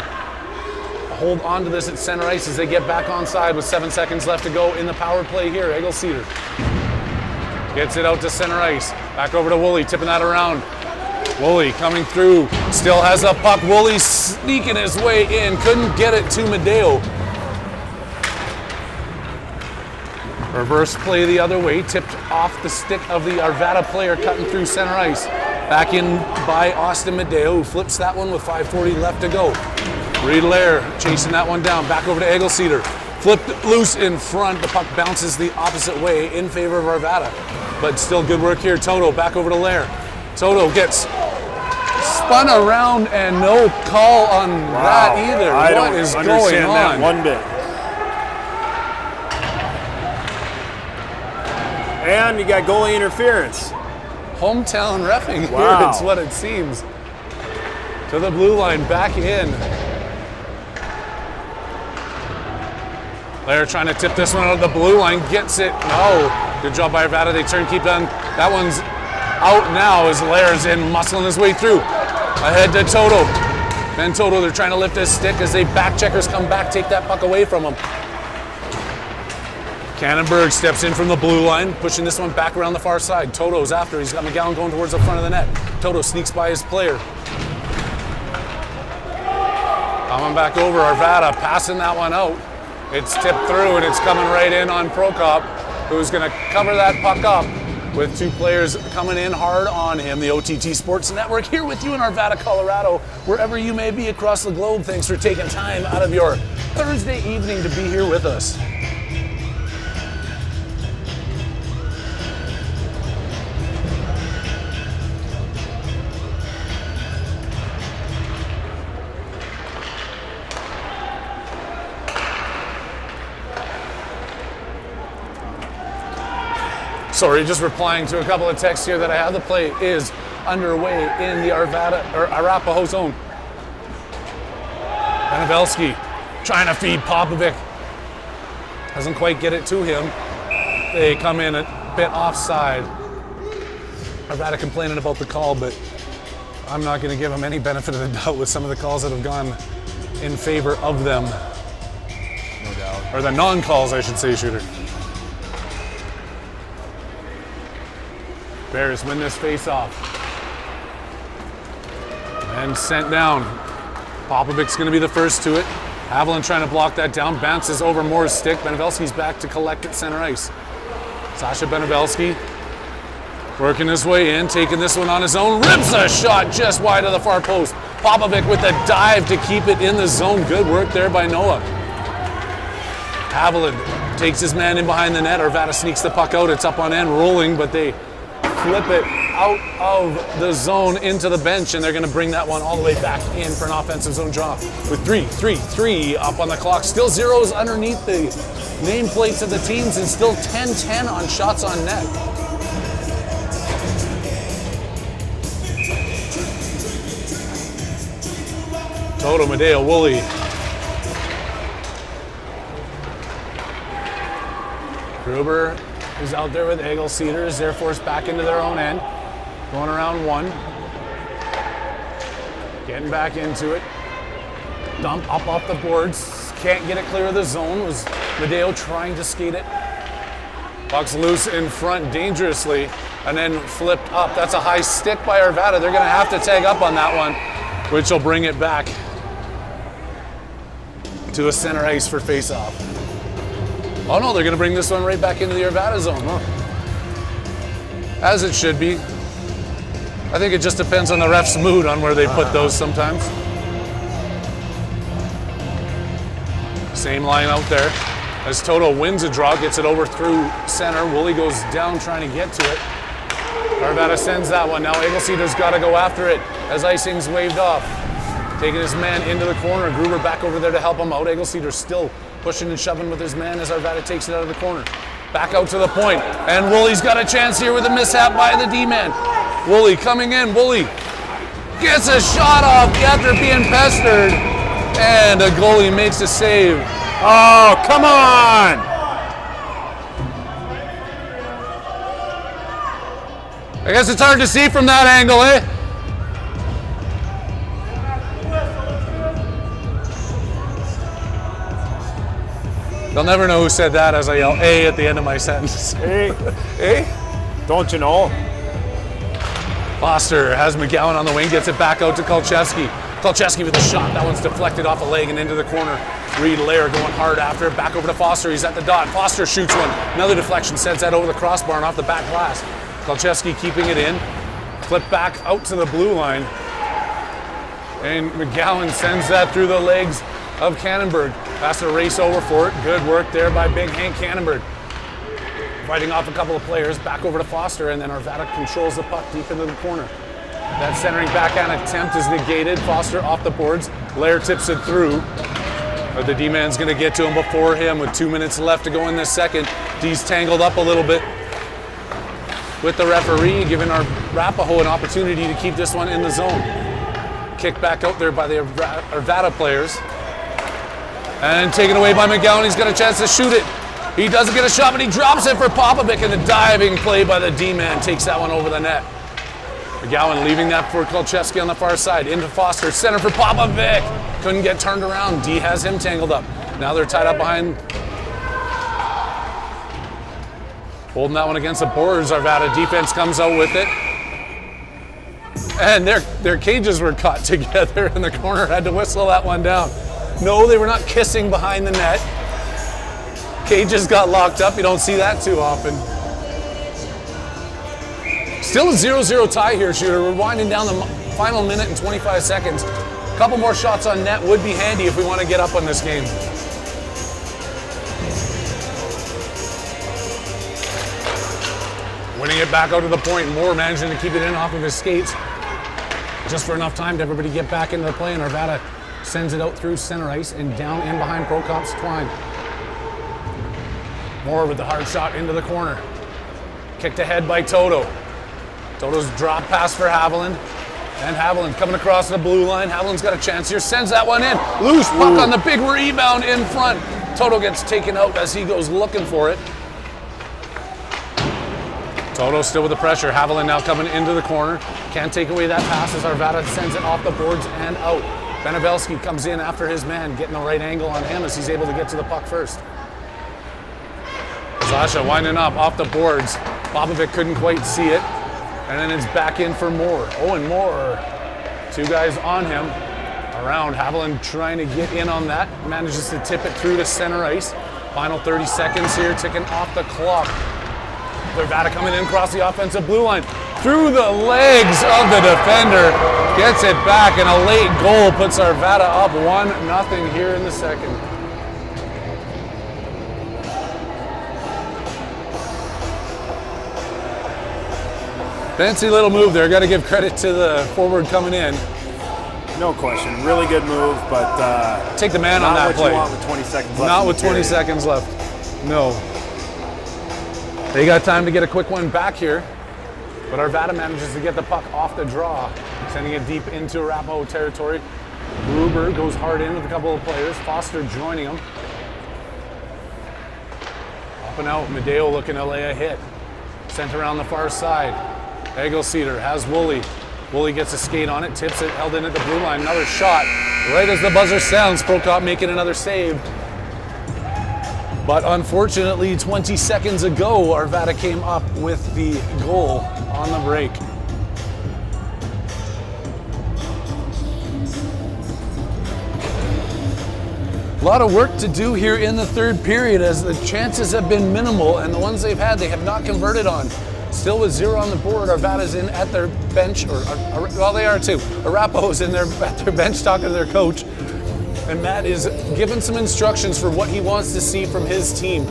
hold on to this at center ice as they get back on side with 7 seconds left to go in the power play here. Eggle-Cedar gets it out to center ice. Back over to Woolley, tipping that around. Woolley coming through, still has a puck. Woolley sneaking his way in, couldn't get it to Medeo. Reverse play the other way, tipped off the stick of the Arvada player cutting through center ice. Back in by Austin Medeo, who flips that one with 5:40 left to go. Reed-Lair chasing that one down, back over to Eggle-Cedar. Flipped loose in front, the puck bounces the opposite way in favor of Arvada. But still good work here. Toto back over to Lair. Toto gets spun around and no call on that either.
I
what
don't
is
understand
going
that
on?
one bit. And you got goalie interference.
Hometown reffing here,
Wow.
it's what it seems. To the blue line, back in. Lair trying to tip this one out of the blue line, gets it. No, good job by Arvada. They turn, keep done. That one's out now as Lair's in, muscling his way through. Ahead to Toto. Then Toto, they're trying to lift his stick as they back checkers come back, take that puck away from him. Cannonberg steps in from the blue line, pushing this one back around the far side. Toto's after. He's got McGowan going towards the front of the net. Toto sneaks by his player. Coming back over, Arvada passing that one out. It's tipped through and it's coming right in on Prokop, who's going to cover that puck up with two players coming in hard on him. The OTT Sports Network here with you in Arvada, Colorado, wherever you may be across the globe. Thanks for taking time out of your Thursday evening to be here with us. Sorry, just replying to a couple of texts here that I have. The play is underway in the Arapahoe zone. Benevelski trying to feed Popovic. Doesn't quite get it to him. They come in a bit offside. Arvada complaining about the call, but I'm not going to give them any benefit of the doubt with some of the calls that have gone in favor of them.
No doubt.
Or the non-calls, I should say, Shooter. Bears win this face-off. And sent down. Popovic's going to be the first to it. Haviland trying to block that down. Bounces over Moore's stick. Benevelski's back to collect at center ice. Sasha Benevelski working his way in, taking this one on his own. Rips a shot just wide of the far post. Popovic with a dive to keep it in the zone. Good work there by Noah. Haviland takes his man in behind the net. Arvada sneaks the puck out. It's up on end, rolling, but they flip it out of the zone into the bench, and they're going to bring that one all the way back in for an offensive zone draw with 3-3-3 up on the clock. Still zeros underneath the nameplates of the teams and still 10-10 on shots on net. Toto, Medeo, Woolley. Gruber is out there with Egel Cedars. They're forced back into their own end. Going around one. Getting back into it. Dump up off the boards. Can't get it clear of the zone. Was Medeo trying to skate it. Puck's loose in front dangerously and then flipped up. That's a high stick by Arvada. They're going to have to tag up on that one, which will bring it back to a center ice for face-off. Oh no, they're going to bring this one right back into the Arvada zone, huh? As it should be. I think it just depends on the ref's mood on where they put those sometimes. Same line out there. As Toto wins a draw, gets it over through center. Woolley goes down trying to get to it. Arvada sends that one. Now Egelceder's got to go after it as icing's waved off. Taking his man into the corner. Gruber back over there to help him out. Egelceder still pushing and shoving with his man as Arvada takes it out of the corner. Back out to the point. And Woolley's got a chance here with a mishap by the D-man. Woolley coming in. Woolley gets a shot off after being pestered. And a goalie makes a save.
Oh, come on!
I guess it's hard to see from that angle, eh? They'll never know who said that as I yell A at the end of my sentence.
Hey,
A?
don't you know?
Foster has McGowan on the wing, gets it back out to Kolcheski. Kolcheski with a shot. That one's deflected off a leg and into the corner. Reed Lair going hard after it. Back over to Foster. He's at the dot. Foster shoots one. Another deflection sends that over the crossbar and off the back glass. Kolcheski keeping it in. Flip back out to the blue line. And McGowan sends that through the legs of Cannonberg. Has to race over for it. Good work there by Big Hank Cannonberg. Fighting off a couple of players. Back over to Foster, and then Arvada controls the puck deep into the corner. That centering backhand attempt is negated. Foster off the boards. Lair tips it through. But the D-man's going to get to him before him with 2 minutes left to go in this second. D's tangled up a little bit with the referee, giving Arapahoe an opportunity to keep this one in the zone. Kicked back out there by the Arvada players. And taken away by McGowan. He's got a chance to shoot it. He doesn't get a shot, but he drops it for Popovic, and the diving play by the D-man takes that one over the net. McGowan leaving that for Kolcheski on the far side. Into Foster, center for Popovic. Couldn't get turned around. D has him tangled up. Now they're tied up behind Holding that one against the boards. Arvada defense comes out with it. And their cages were caught together in the corner. Had to whistle that one down. No, they were not kissing behind the net. Cages got locked up. You don't see that too often. Still a 0-0 tie here, Shooter. We're winding down the final minute and 25 seconds. A couple more shots on net would be handy if we want to get up on this game. Winning it back out to the point. Moore managing to keep it in off of his skates. Just for enough time to everybody get back into the play, and Arvada sends it out through center ice and down in behind Prokop's twine. Moore with the hard shot into the corner. Kicked ahead by Toto. Toto's drop pass for Haviland. And Haviland coming across the blue line. Haviland's got a chance here, sends that one in. Loose puck on the big rebound in front. Toto gets taken out as he goes looking for it. Toto still with the pressure. Haviland now coming into the corner. Can't take away that pass as Arvada sends it off the boards and out. Benevelski comes in after his man, getting the right angle on him as he's able to get to the puck first. Zasha winding up off the boards. Bobovic couldn't quite see it. And then it's back in for Moore. Owen Moore, two guys on him. Around, Haviland trying to get in on that. Manages to tip it through to center ice. Final 30 seconds here, ticking off the clock. Arvada coming in across the offensive blue line. Through the legs of the defender. Gets it back, and a late goal puts Arvada up 1-0 here in the second. Fancy little move there. Got to give credit to the forward coming in.
No question. Really good move, but
take the man on that play.
Not what you want with 20 seconds left.
Not with 20 seconds left. No. They got time to get a quick one back here, but Arvada manages to get the puck off the draw, sending it deep into Arapahoe territory. Gruber goes hard in with a couple of players. Foster joining him. Up and out. Medeo looking to lay a hit. Sent around the far side. Egelceder has Woolley. Woolley gets a skate on it, tips it, held in at the blue line. Another shot. Right as the buzzer sounds, Prokop making another save. But unfortunately, 20 seconds ago, Arvada came up with the goal on the break. A lot of work to do here in the third period as the chances have been minimal, and the ones they've had, they have not converted on. Still with 0 on the board, Arvada's in at their bench, well, they are too. Arapahoe's in at their bench talking to their coach. And Matt is giving some instructions for what he wants to see from his team.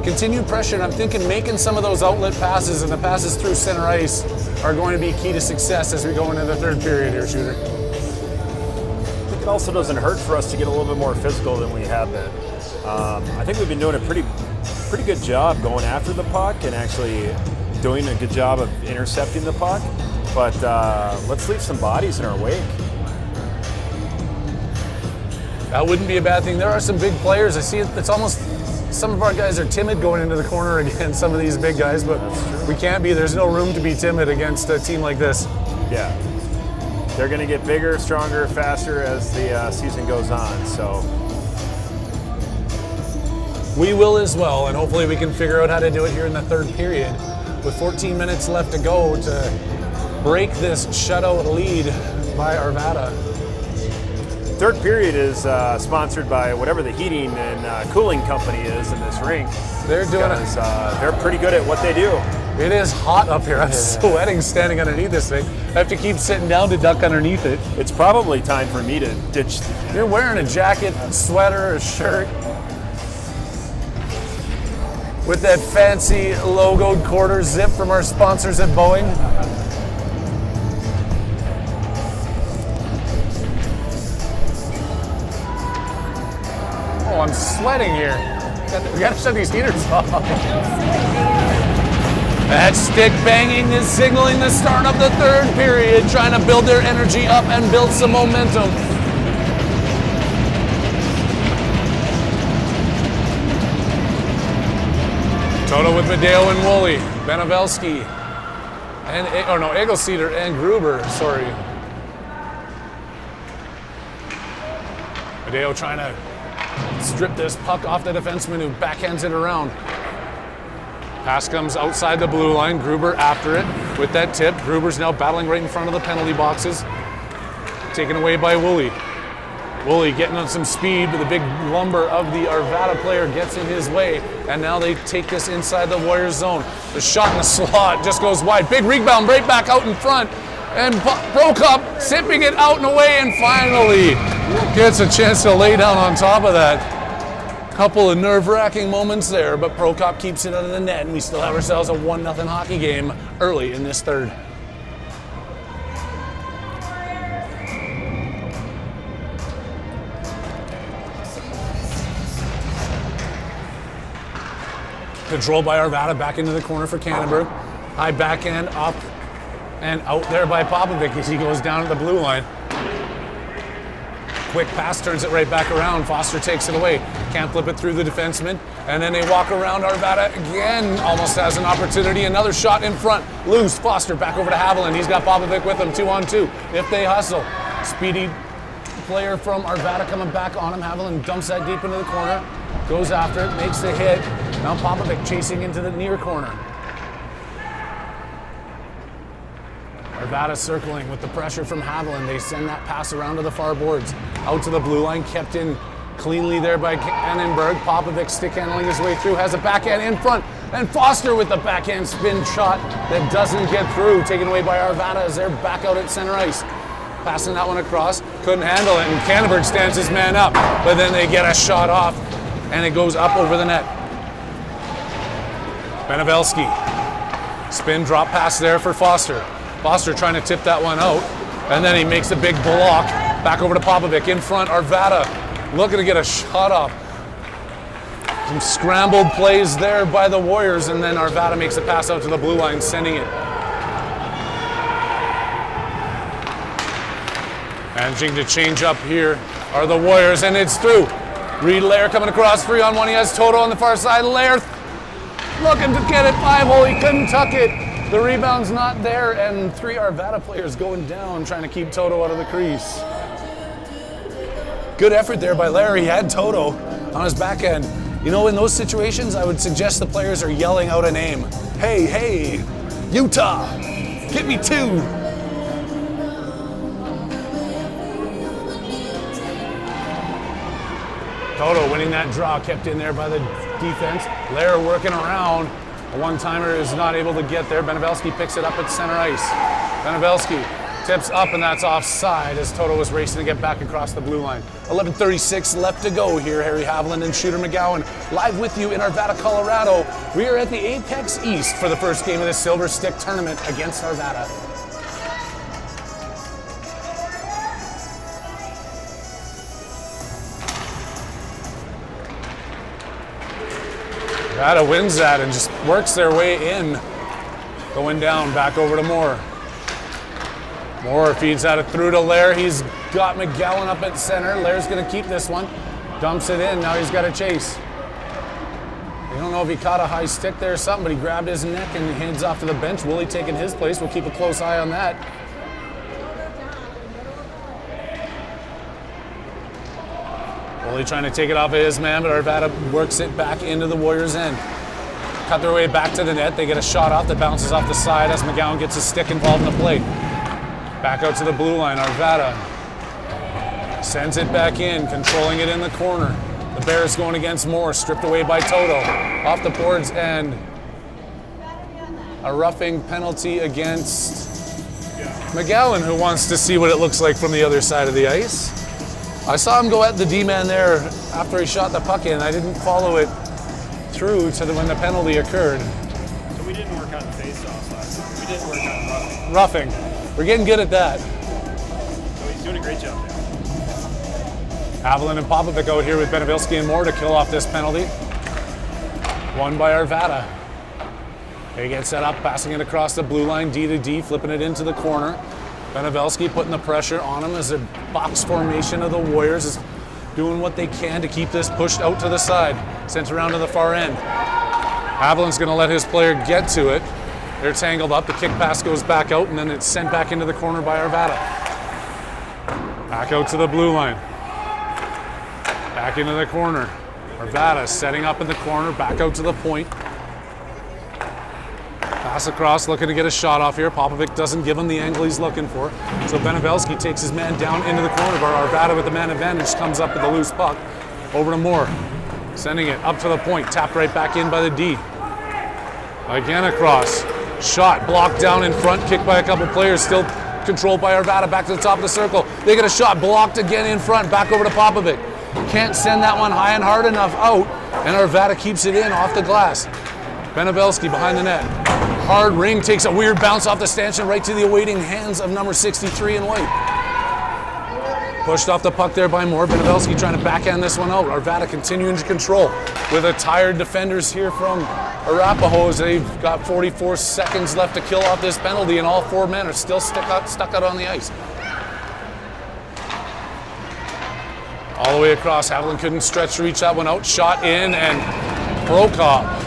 Continued pressure, and I'm thinking making some of those outlet passes and the passes through center ice are going to be key to success as we go into the third period here, Shooter.
I think it also doesn't hurt for us to get a little bit more physical than we have been. I think we've been doing a pretty good job going after the puck and actually doing a good job of intercepting the puck, but let's leave some bodies in our wake.
That wouldn't be a bad thing. There are some big players. I see it's almost, some of our guys are timid going into the corner against some of these big guys, but we can't be. There's no room to be timid against a team like this.
Yeah. They're going to get bigger, stronger, faster as the season goes on, so.
We will as well, and hopefully we can figure out how to do it here in the third period. With 14 minutes left to go to break this shutout lead by Arvada.
Third period is sponsored by whatever the heating and cooling company is in this rink.
They're doing it.
They're pretty good at what they do.
It is hot up here. I'm sweating standing underneath this thing. I have to keep sitting down to duck underneath it.
It's probably time for me to ditch.
You're wearing a jacket, a sweater, a shirt. With that fancy logoed quarter zip from our sponsors at Boeing. Oh, I'm sweating here. We gotta shut these heaters off. That stick banging is signaling the start of the third period, trying to build their energy up and build some momentum. Toto with Medeo and Woolley, Benevelski, and Egelceder and Gruber, sorry. Medeo trying to strip this puck off the defenseman who backhands it around. Pass comes outside the blue line. Gruber after it with that tip. Gruber's now battling right in front of the penalty boxes. Taken away by Woolley. Woolley getting on some speed, but the big lumber of the Arvada player gets in his way. And now they take this inside the Warriors zone. The shot in the slot just goes wide. Big rebound right back out in front. And Prokop sipping it out and away, and finally gets a chance to lay down on top of that. Couple of nerve-wracking moments there, but Prokop keeps it out of the net, and we still have ourselves a 1-0 hockey game early in this third. Control by Arvada, back into the corner for Cannonberg. High backhand up and out there by Popovic as he goes down to the blue line. Quick pass turns it right back around. Foster takes it away. Can't flip it through the defenseman. And then they walk around. Arvada again almost has an opportunity. Another shot in front. Loose. Foster back over to Haviland. He's got Popovic with him 2-on-2. If they hustle. Speedy player from Arvada coming back on him. Haviland dumps that deep into the corner. Goes after it. Makes the hit. Now Popovic chasing into the near corner. Arvada circling with the pressure from Haviland. They send that pass around to the far boards. Out to the blue line, kept in cleanly there by Cannonberg. Popovic stick handling his way through, has a backhand in front. And Foster with the backhand spin shot that doesn't get through. Taken away by Arvada as they're back out at center ice. Passing that one across, couldn't handle it. And Cannonberg stands his man up. But then they get a shot off and it goes up over the net. Benevelski. Spin drop pass there for Foster. Foster trying to tip that one out, and then he makes a big block. Back over to Popovic in front. Arvada looking to get a shot off. Some scrambled plays there by the Warriors, and then Arvada makes a pass out to the blue line, sending it. Managing to change up here are the Warriors, and it's through. Reed Lair coming across 3-on-1. He has Toto on the far side. Lair looking to get it 5-hole. He couldn't tuck it. The rebound's not there, and 3 Arvada players going down, trying to keep Toto out of the crease. Good effort there by Larry. He had Toto on his back end. You know, in those situations, I would suggest the players are yelling out a name. Hey, hey, Utah, get me 2. Toto winning that draw, kept in there by the defense. Lair working around. A one-timer is not able to get there. Benevelski picks it up at center ice. Benevelski tips up, and that's offside as Toto was racing to get back across the blue line. 11:36 left to go here. Harry Haviland and Shooter McGowan live with you in Arvada, Colorado. We are at the Apex East for the first game of the Silver Stick Tournament against Arvada. Arvada wins that and just works their way in. Going down, back over to Moore. Moore feeds that through to Lair. He's got McGowan up at center. Lair's going to keep this one. Dumps it in. Now he's got to chase. I don't know if he caught a high stick there or something, but he grabbed his neck and heads off to the bench. Woolley taking his place. We'll keep a close eye on that. Woolley trying to take it off of his man, but Arvada works it back into the Warriors' end. Cut their way back to the net. They get a shot off that bounces off the side as McGowan gets his stick involved in the play. Back out to the blue line. Arvada sends it back in, controlling it in the corner. The Bears going against Moore, stripped away by Toto. Off the boards, and a roughing penalty against McGowan, who wants to see what it looks like from the other side of the ice. I saw him go at the D-man there after he shot the puck in. I didn't follow it through to when the penalty occurred.
So we didn't work on face-offs last time. We didn't work on
Roughing. We're getting good at that.
So he's doing a great job there.
Haviland and Popovic out here with Benevilski and Moore to kill off this penalty. Won by Arvada. They get set up, passing it across the blue line, D to D, flipping it into the corner. Benevilski putting the pressure on him as the box formation of the Warriors is doing what they can to keep this pushed out to the side. Sent around to the far end. Haviland's going to let his player get to it. They're tangled up. The kick pass goes back out, and then it's sent back into the corner by Arvada. Back out to the blue line. Back into the corner. Arvada setting up in the corner, back out to the point. Pass across, looking to get a shot off here. Popovic doesn't give him the angle he's looking for. So Benevelski takes his man down into the corner bar. Arvada with the man advantage comes up with a loose puck. Over to Moore. Sending it up to the point. Tapped right back in by the D. Again across. Shot blocked down in front. Kicked by a couple players. Still controlled by Arvada. Back to the top of the circle. They get a shot blocked again in front. Back over to Popovic. Can't send that one high and hard enough out. And Arvada keeps it in off the glass. Benevelski behind the net. Hard ring, takes a weird bounce off the stanchion right to the awaiting hands of number 63 in white. Pushed off the puck there by Moore. Benevelski trying to backhand this one out. Arvada continuing to control with a tired defenders here from Arapahoe as they've got 44 seconds left to kill off this penalty, and all 4 men are still stuck out on the ice. All the way across. Haviland couldn't stretch to reach that one out. Shot in, and Brokaw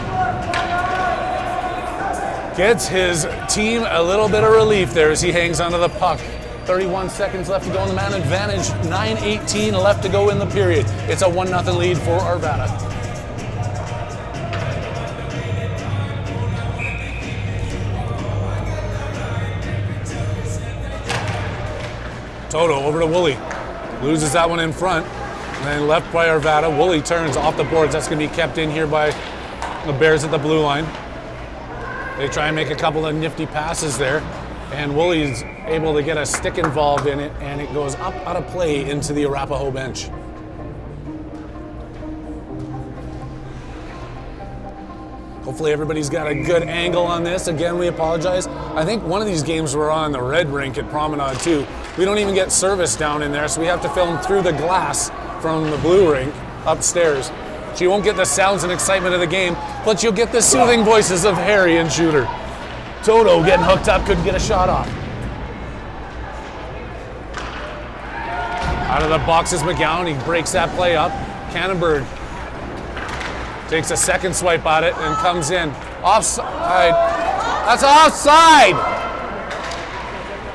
gets his team a little bit of relief there as he hangs onto the puck. 31 seconds left to go in the man advantage. 9:18 left to go in the period. It's a 1-0 lead for Arvada. Toto over to Woolley. Loses that one in front. And then left by Arvada. Woolley turns off the boards. That's going to be kept in here by the Bears at the blue line. They try and make a couple of nifty passes there, and Woolley's able to get a stick involved in it, and it goes up out of play into the Arapahoe bench. Hopefully everybody's got a good angle on this. Again, we apologize. I think one of these games we're on the red rink at Promenade too. We don't even get service down in there, so we have to film through the glass from the blue rink upstairs. So you won't get the sounds and excitement of the game, but you'll get the soothing voices of Harry and Shooter. Toto getting hooked up, couldn't get a shot off. Out of the box is McGowan, he breaks that play up. Cannonberg takes a second swipe at it and comes in. Offside, that's offside!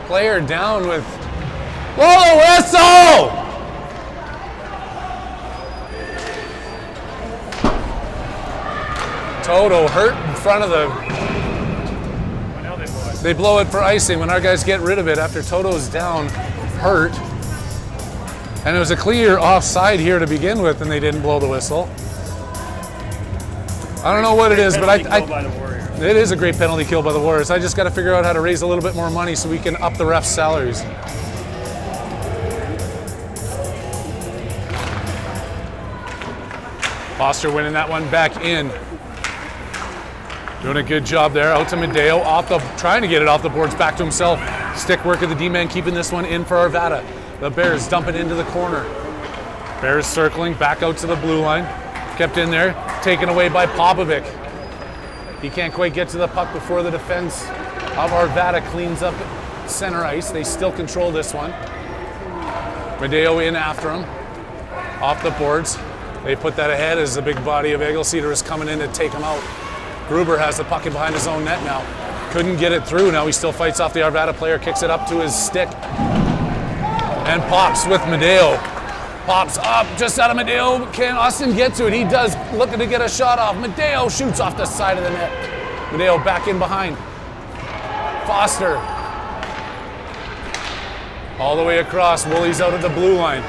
Player down with, blow the whistle! Toto hurt in front of the... They blow it for icing when our guys get rid of it after Toto's down, hurt. And it was a clear offside here to begin with, and they didn't blow the whistle. I don't know what it is, but it is a great penalty kill by the Warriors. I just got to figure out how to raise a little bit more money so we can up the refs' salaries. Foster winning that one back in. Doing a good job there. Out to Medeo, trying to get it off the boards, back to himself. Stick work of the D-man, keeping this one in for Arvada. The Bears dump it into the corner. Bears circling, back out to the blue line. Kept in there, taken away by Popovic. He can't quite get to the puck before the defense of Arvada cleans up center ice. They still control this one. Medeo in after him. Off the boards. They put that ahead as the big body of Egelceder is coming in to take him out. Gruber has the puck in behind his own net now. Couldn't get it through. Now he still fights off the Arvada player, kicks it up to his stick. And pops with Medeo. Pops up just out of Medeo. Can Austin get to it? He does, looking to get a shot off. Medeo shoots off the side of the net. Medeo back in behind. Foster. All the way across. Woolley's out of the blue line.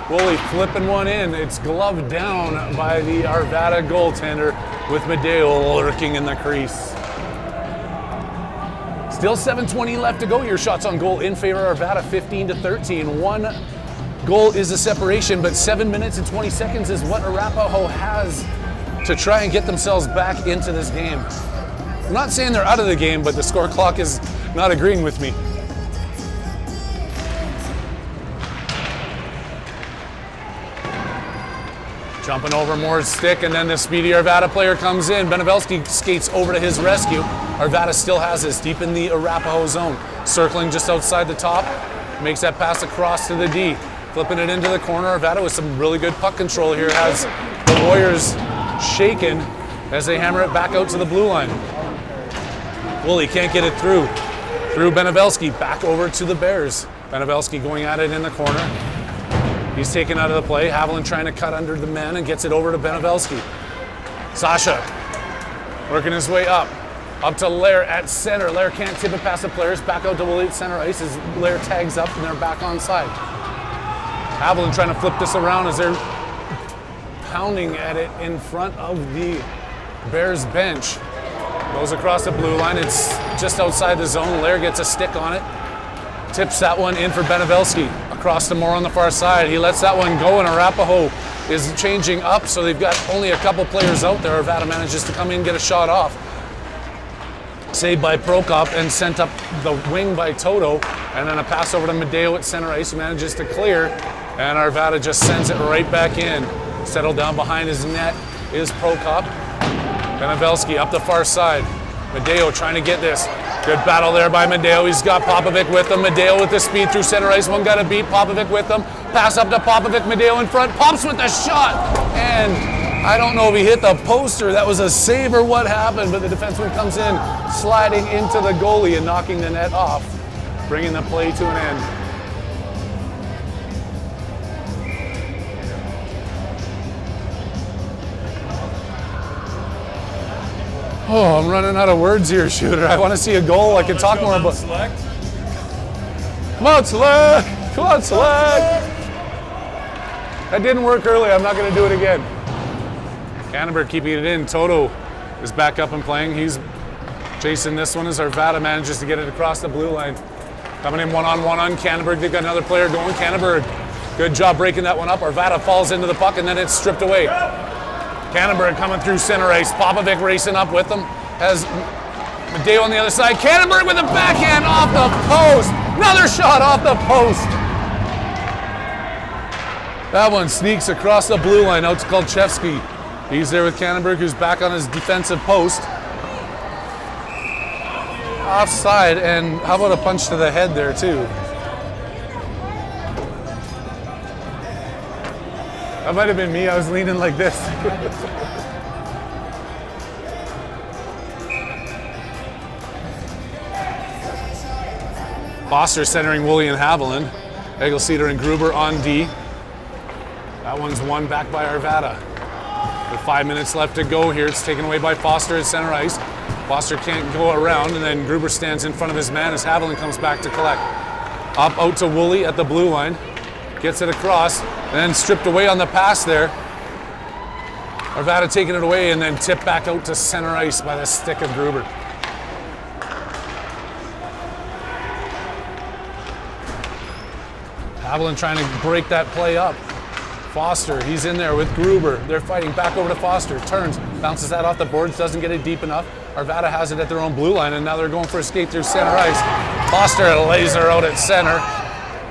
Woolley flipping one in. It's gloved down by the Arvada goaltender with Medeo lurking in the crease. Still 7:20 left to go. Your shots on goal in favor of Arvada, 15-13. One goal is a separation, but 7 minutes and 20 seconds is what Arapahoe has to try and get themselves back into this game. I'm not saying they're out of the game, but the score clock is not agreeing with me. Jumping over Moore's stick, and then the speedy Arvada player comes in. Benevelski skates over to his rescue. Arvada still has this deep in the Arapahoe zone. Circling just outside the top. Makes that pass across to the D. Flipping it into the corner. Arvada with some really good puck control here has the Warriors shaken as they hammer it back out to the blue line. Woolley can't get it through. Through Benevelski, back over to the Bears. Benevelski going at it in the corner. He's taken out of the play. Haviland trying to cut under the men and gets it over to Benevelski. Sasha working his way up. Up to Lair at center. Lair can't tip it past the players. Back out to Willie at center ice as Lair tags up and they're back on side. Haviland trying to flip this around as they're pounding at it in front of the Bears bench. Goes across the blue line. It's just outside the zone. Lair gets a stick on it. Tips that one in for Benevelski. Across to Moore on the far side. He lets that one go, and Arapahoe is changing up, so they've got only a couple players out there. Arvada manages to come in and get a shot off. Saved by Prokop and sent up the wing by Toto, and then a pass over to Medeo at center ice, who manages to clear, and Arvada just sends it right back in. Settled down behind his net is Prokop. Benevelski up the far side. Medeo trying to get this. Good battle there by Medeo. He's got Popovic with him. Medeo with the speed through center ice. One got to beat. Popovic with him. Pass up to Popovic. Medeo in front. Pops with the shot. And I don't know if he hit the poster. That was a save or what happened, but the defenseman comes in, sliding into the goalie and knocking the net off, bringing the play to an end. Oh, I'm running out of words here, Shooter. I want to see a goal. I can talk more about.
Select.
Come on, Select! Come on, Select! That didn't work early. I'm not going to do it again. Canterbury keeping it in. Toto is back up and playing. He's chasing this one as Arvada manages to get it across the blue line. Coming in one-on-one on Canterbury. They've got another player going. Canterbury, good job breaking that one up. Arvada falls into the puck and then it's stripped away. Canterbury coming through center ice. Popovic racing up with them. Has Medeo on the other side. Canterbury with a backhand off the post. Another shot off the post. That one sneaks across the blue line out to Kolchevsky. He's there with Canterbury, who's back on his defensive post. Offside, and how about a punch to the head there too? That might have been me. I was leaning like this. Foster centering Woolley and Haviland. Eggleseder and Gruber on D. That one's won back by Arvada. With 5 minutes left to go here, it's taken away by Foster at center ice. Foster can't go around, and then Gruber stands in front of his man as Haviland comes back to collect. Up out to Woolley at the blue line. Gets it across, and then stripped away on the pass there. Arvada taking it away, and then tipped back out to center ice by the stick of Gruber. Haviland trying to break that play up. Foster, he's in there with Gruber. They're fighting back over to Foster. Turns, bounces that off the boards, doesn't get it deep enough. Arvada has it at their own blue line, and now they're going for a skate through center ice. Foster lays her out at center,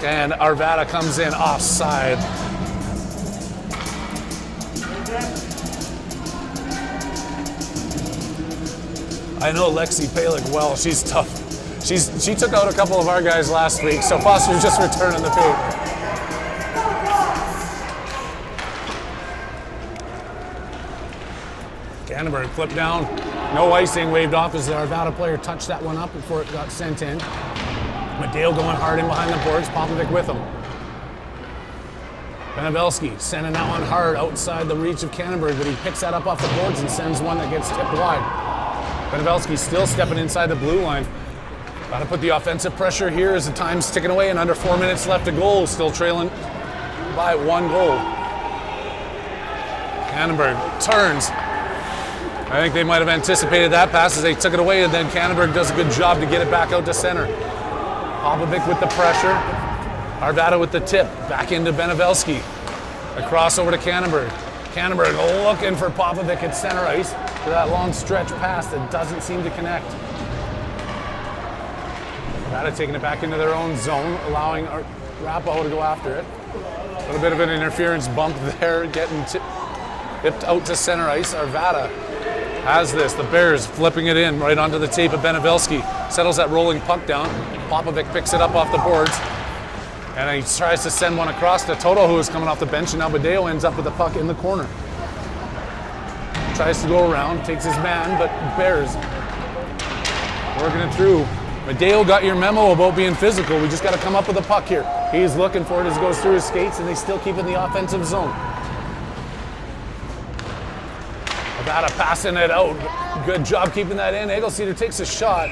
and Arvada comes in offside. I know Lexi Palick well. She's tough. She took out a couple of our guys last week, so Foster's just returning the favor. Canterbury flipped down. No icing, waved off as the Arvada player touched that one up before it got sent in. Medeo going hard in behind the boards, Popovic with him. Benevelski sending that one hard outside the reach of Canterbury, but he picks that up off the boards and sends one that gets tipped wide. Benevelski still stepping inside the blue line. Got to put the offensive pressure here as the time's ticking away and under 4 minutes left to goal, still trailing by 1 goal. Canterbury turns. I think they might have anticipated that pass as they took it away, and then Canterbury does a good job to get it back out to center. Popovic with the pressure. Arvada with the tip. Back into Benevelski. Across over to Canterbury. Canterbury looking for Popovic at center ice for that long stretch pass that doesn't seem to connect. Arvada taking it back into their own zone, allowing Arapahoe to go after it. A little bit of an interference bump there, getting tipped out to center ice. Arvada has this. The Bears flipping it in right onto the tape of Benevelski. Settles that rolling puck down. Popovic picks it up off the boards. And he tries to send one across to Toto, who is coming off the bench, and now Medeo ends up with the puck in the corner. Tries to go around, takes his man, but Bears working it through. Medeo got your memo about being physical. We just got to come up with a puck here. He's looking for it as it goes through his skates, and they still keep in the offensive zone. Arvada passing it out. Good job keeping that in. Eggleseder takes a shot.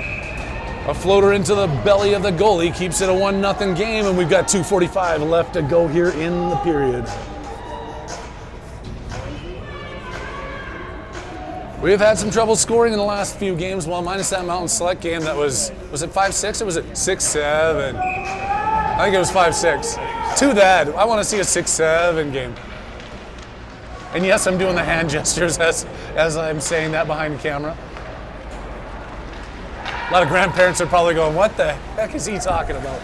A floater into the belly of the goalie keeps it a 1-0 game, and we've got 2:45 left to go here in the period. We've had some trouble scoring in the last few games, well, minus that Mountain Select game that was it 5-6 or was it 6-7? I think it was 5-6. Too bad. I want to see a 6-7 game. And yes, I'm doing the hand gestures as I'm saying that behind the camera. A lot of grandparents are probably going, what the heck is he talking about?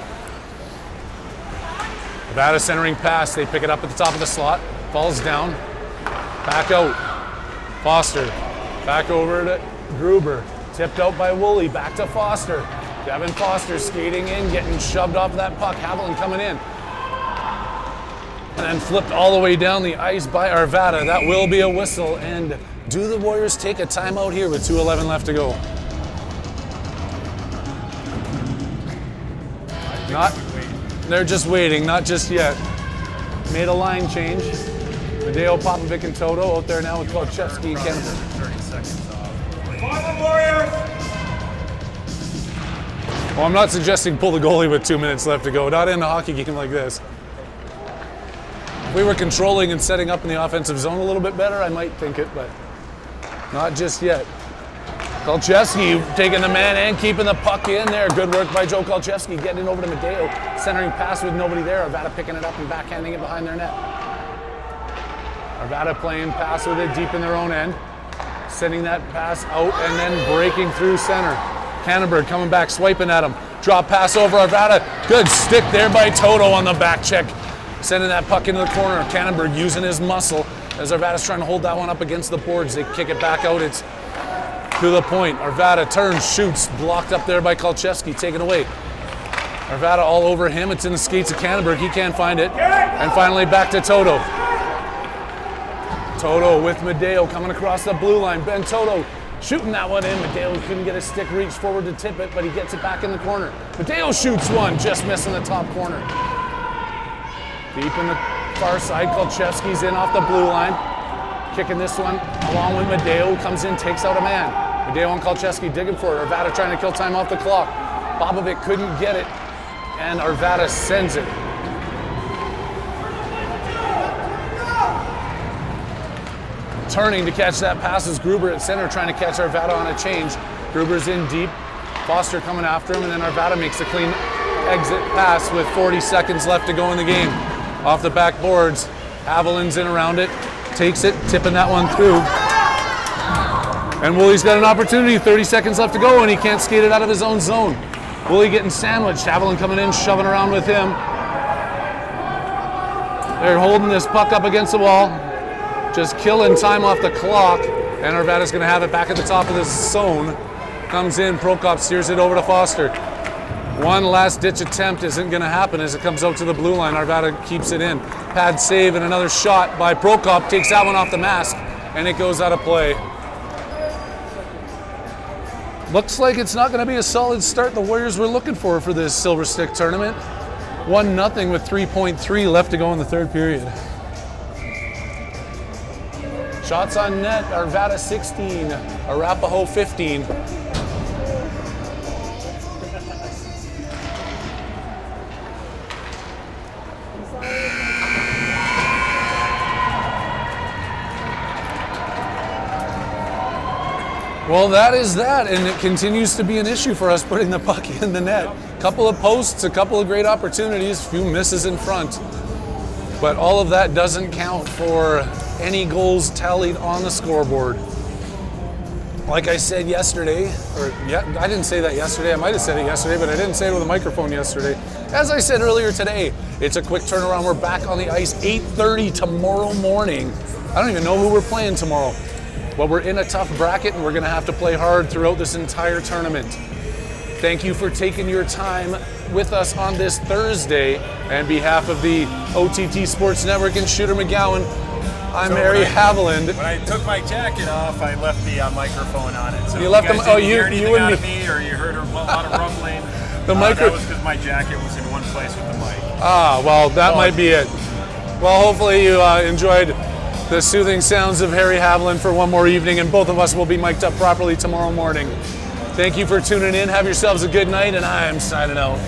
Arvada centering pass. They pick it up at the top of the slot. Falls down. Back out. Foster. Back over to Gruber. Tipped out by Woolley. Back to Foster. Devin Foster skating in, getting shoved off that puck. Haviland coming in. And then flipped all the way down the ice by Arvada. That will be a whistle. And do the Warriors take a timeout here with 2:11 left to go? Not. They're just waiting, not just yet. Made a line change. Medeo, Popovic, and Toto out there now with Kolchevsky and Kennedy.
30 seconds off.
Well, I'm not suggesting pull the goalie with 2 minutes left to go. Not in a hockey game like this. If we were controlling and setting up in the offensive zone a little bit better, I might think it, but not just yet. Kolchevsky taking the man and keeping the puck in there. Good work by Joe Kolchevsky getting it over to Medeo. Centering pass with nobody there. Arvada picking it up and backhanding it behind their net. Arvada playing pass with it deep in their own end. Sending that pass out and then breaking through center. Cannonberg coming back, swiping at him. Drop pass over Arvada. Good stick there by Toto on the back check. Sending that puck into the corner. Cannonberg using his muscle as Arvada's trying to hold that one up against the boards. They kick it back out. It's to the point. Arvada turns, shoots, blocked up there by Kolchevsky, taken away. Arvada all over him. It's in the skates of Cannonberg. He can't find it. And finally back to Toto. Toto with Medeo coming across the blue line. Ben Toto shooting that one in. Medeo couldn't get his stick reached forward to tip it, but he gets it back in the corner. Medeo shoots one, just missing the top corner. Deep in the far side, Kolchevsky's in off the blue line. Kicking this one along with Medeo, comes in, takes out a man. Medeo and Kolchevsky digging for it. Arvada trying to kill time off the clock. Bobovic couldn't get it, and Arvada sends it. Turning to catch that pass is Gruber at center, trying to catch Arvada on a change. Gruber's in deep. Foster coming after him, and then Arvada makes a clean exit pass with 40 seconds left to go in the game. Off the back boards, Haviland's in around it, takes it, tipping that one through. And Woolley's got an opportunity, 30 seconds left to go, and he can't skate it out of his own zone. Woolley getting sandwiched, Haviland coming in, shoving around with him. They're holding this puck up against the wall, just killing time off the clock, and Arvada's gonna have it back at the top of the zone. Comes in, Prokop steers it over to Foster. One last ditch attempt isn't gonna happen as it comes out to the blue line. Arvada keeps it in. Pad save and another shot by Prokop, takes that one off the mask, and it goes out of play. Looks like it's not gonna be a solid start the Warriors were looking for this Silver Stick tournament. 1-0 with 3.3 left to go in the third period. Shots on net, Arvada 16, Arapahoe 15. Well, that is that, and it continues to be an issue for us putting the puck in the net. Couple of posts, a couple of great opportunities, a few misses in front. But all of that doesn't count for any goals tallied on the scoreboard. Like I said yesterday, I didn't say that yesterday, I might have said it yesterday, but I didn't say it with a microphone yesterday. As I said earlier today, it's a quick turnaround. We're back on the ice 8:30 tomorrow morning. I don't even know who we're playing tomorrow. Well, we're in a tough bracket and we're gonna have to play hard throughout this entire tournament. Thank you for taking your time with us on this Thursday. On behalf of the OTT Sports Network and Shooter McGowan, I'm Mary Haviland.
When I took my jacket off, I left the microphone on it. So
you left them. Oh, you
wouldn't
out
of me, or you heard a lot of rumbling. That was because my jacket was in one place with the mic.
Ah, well, that might be it. Well, hopefully you enjoyed the soothing sounds of Harry Haviland for one more evening, and both of us will be mic'd up properly tomorrow morning. Thank you for tuning in. Have yourselves a good night, and I am signing out.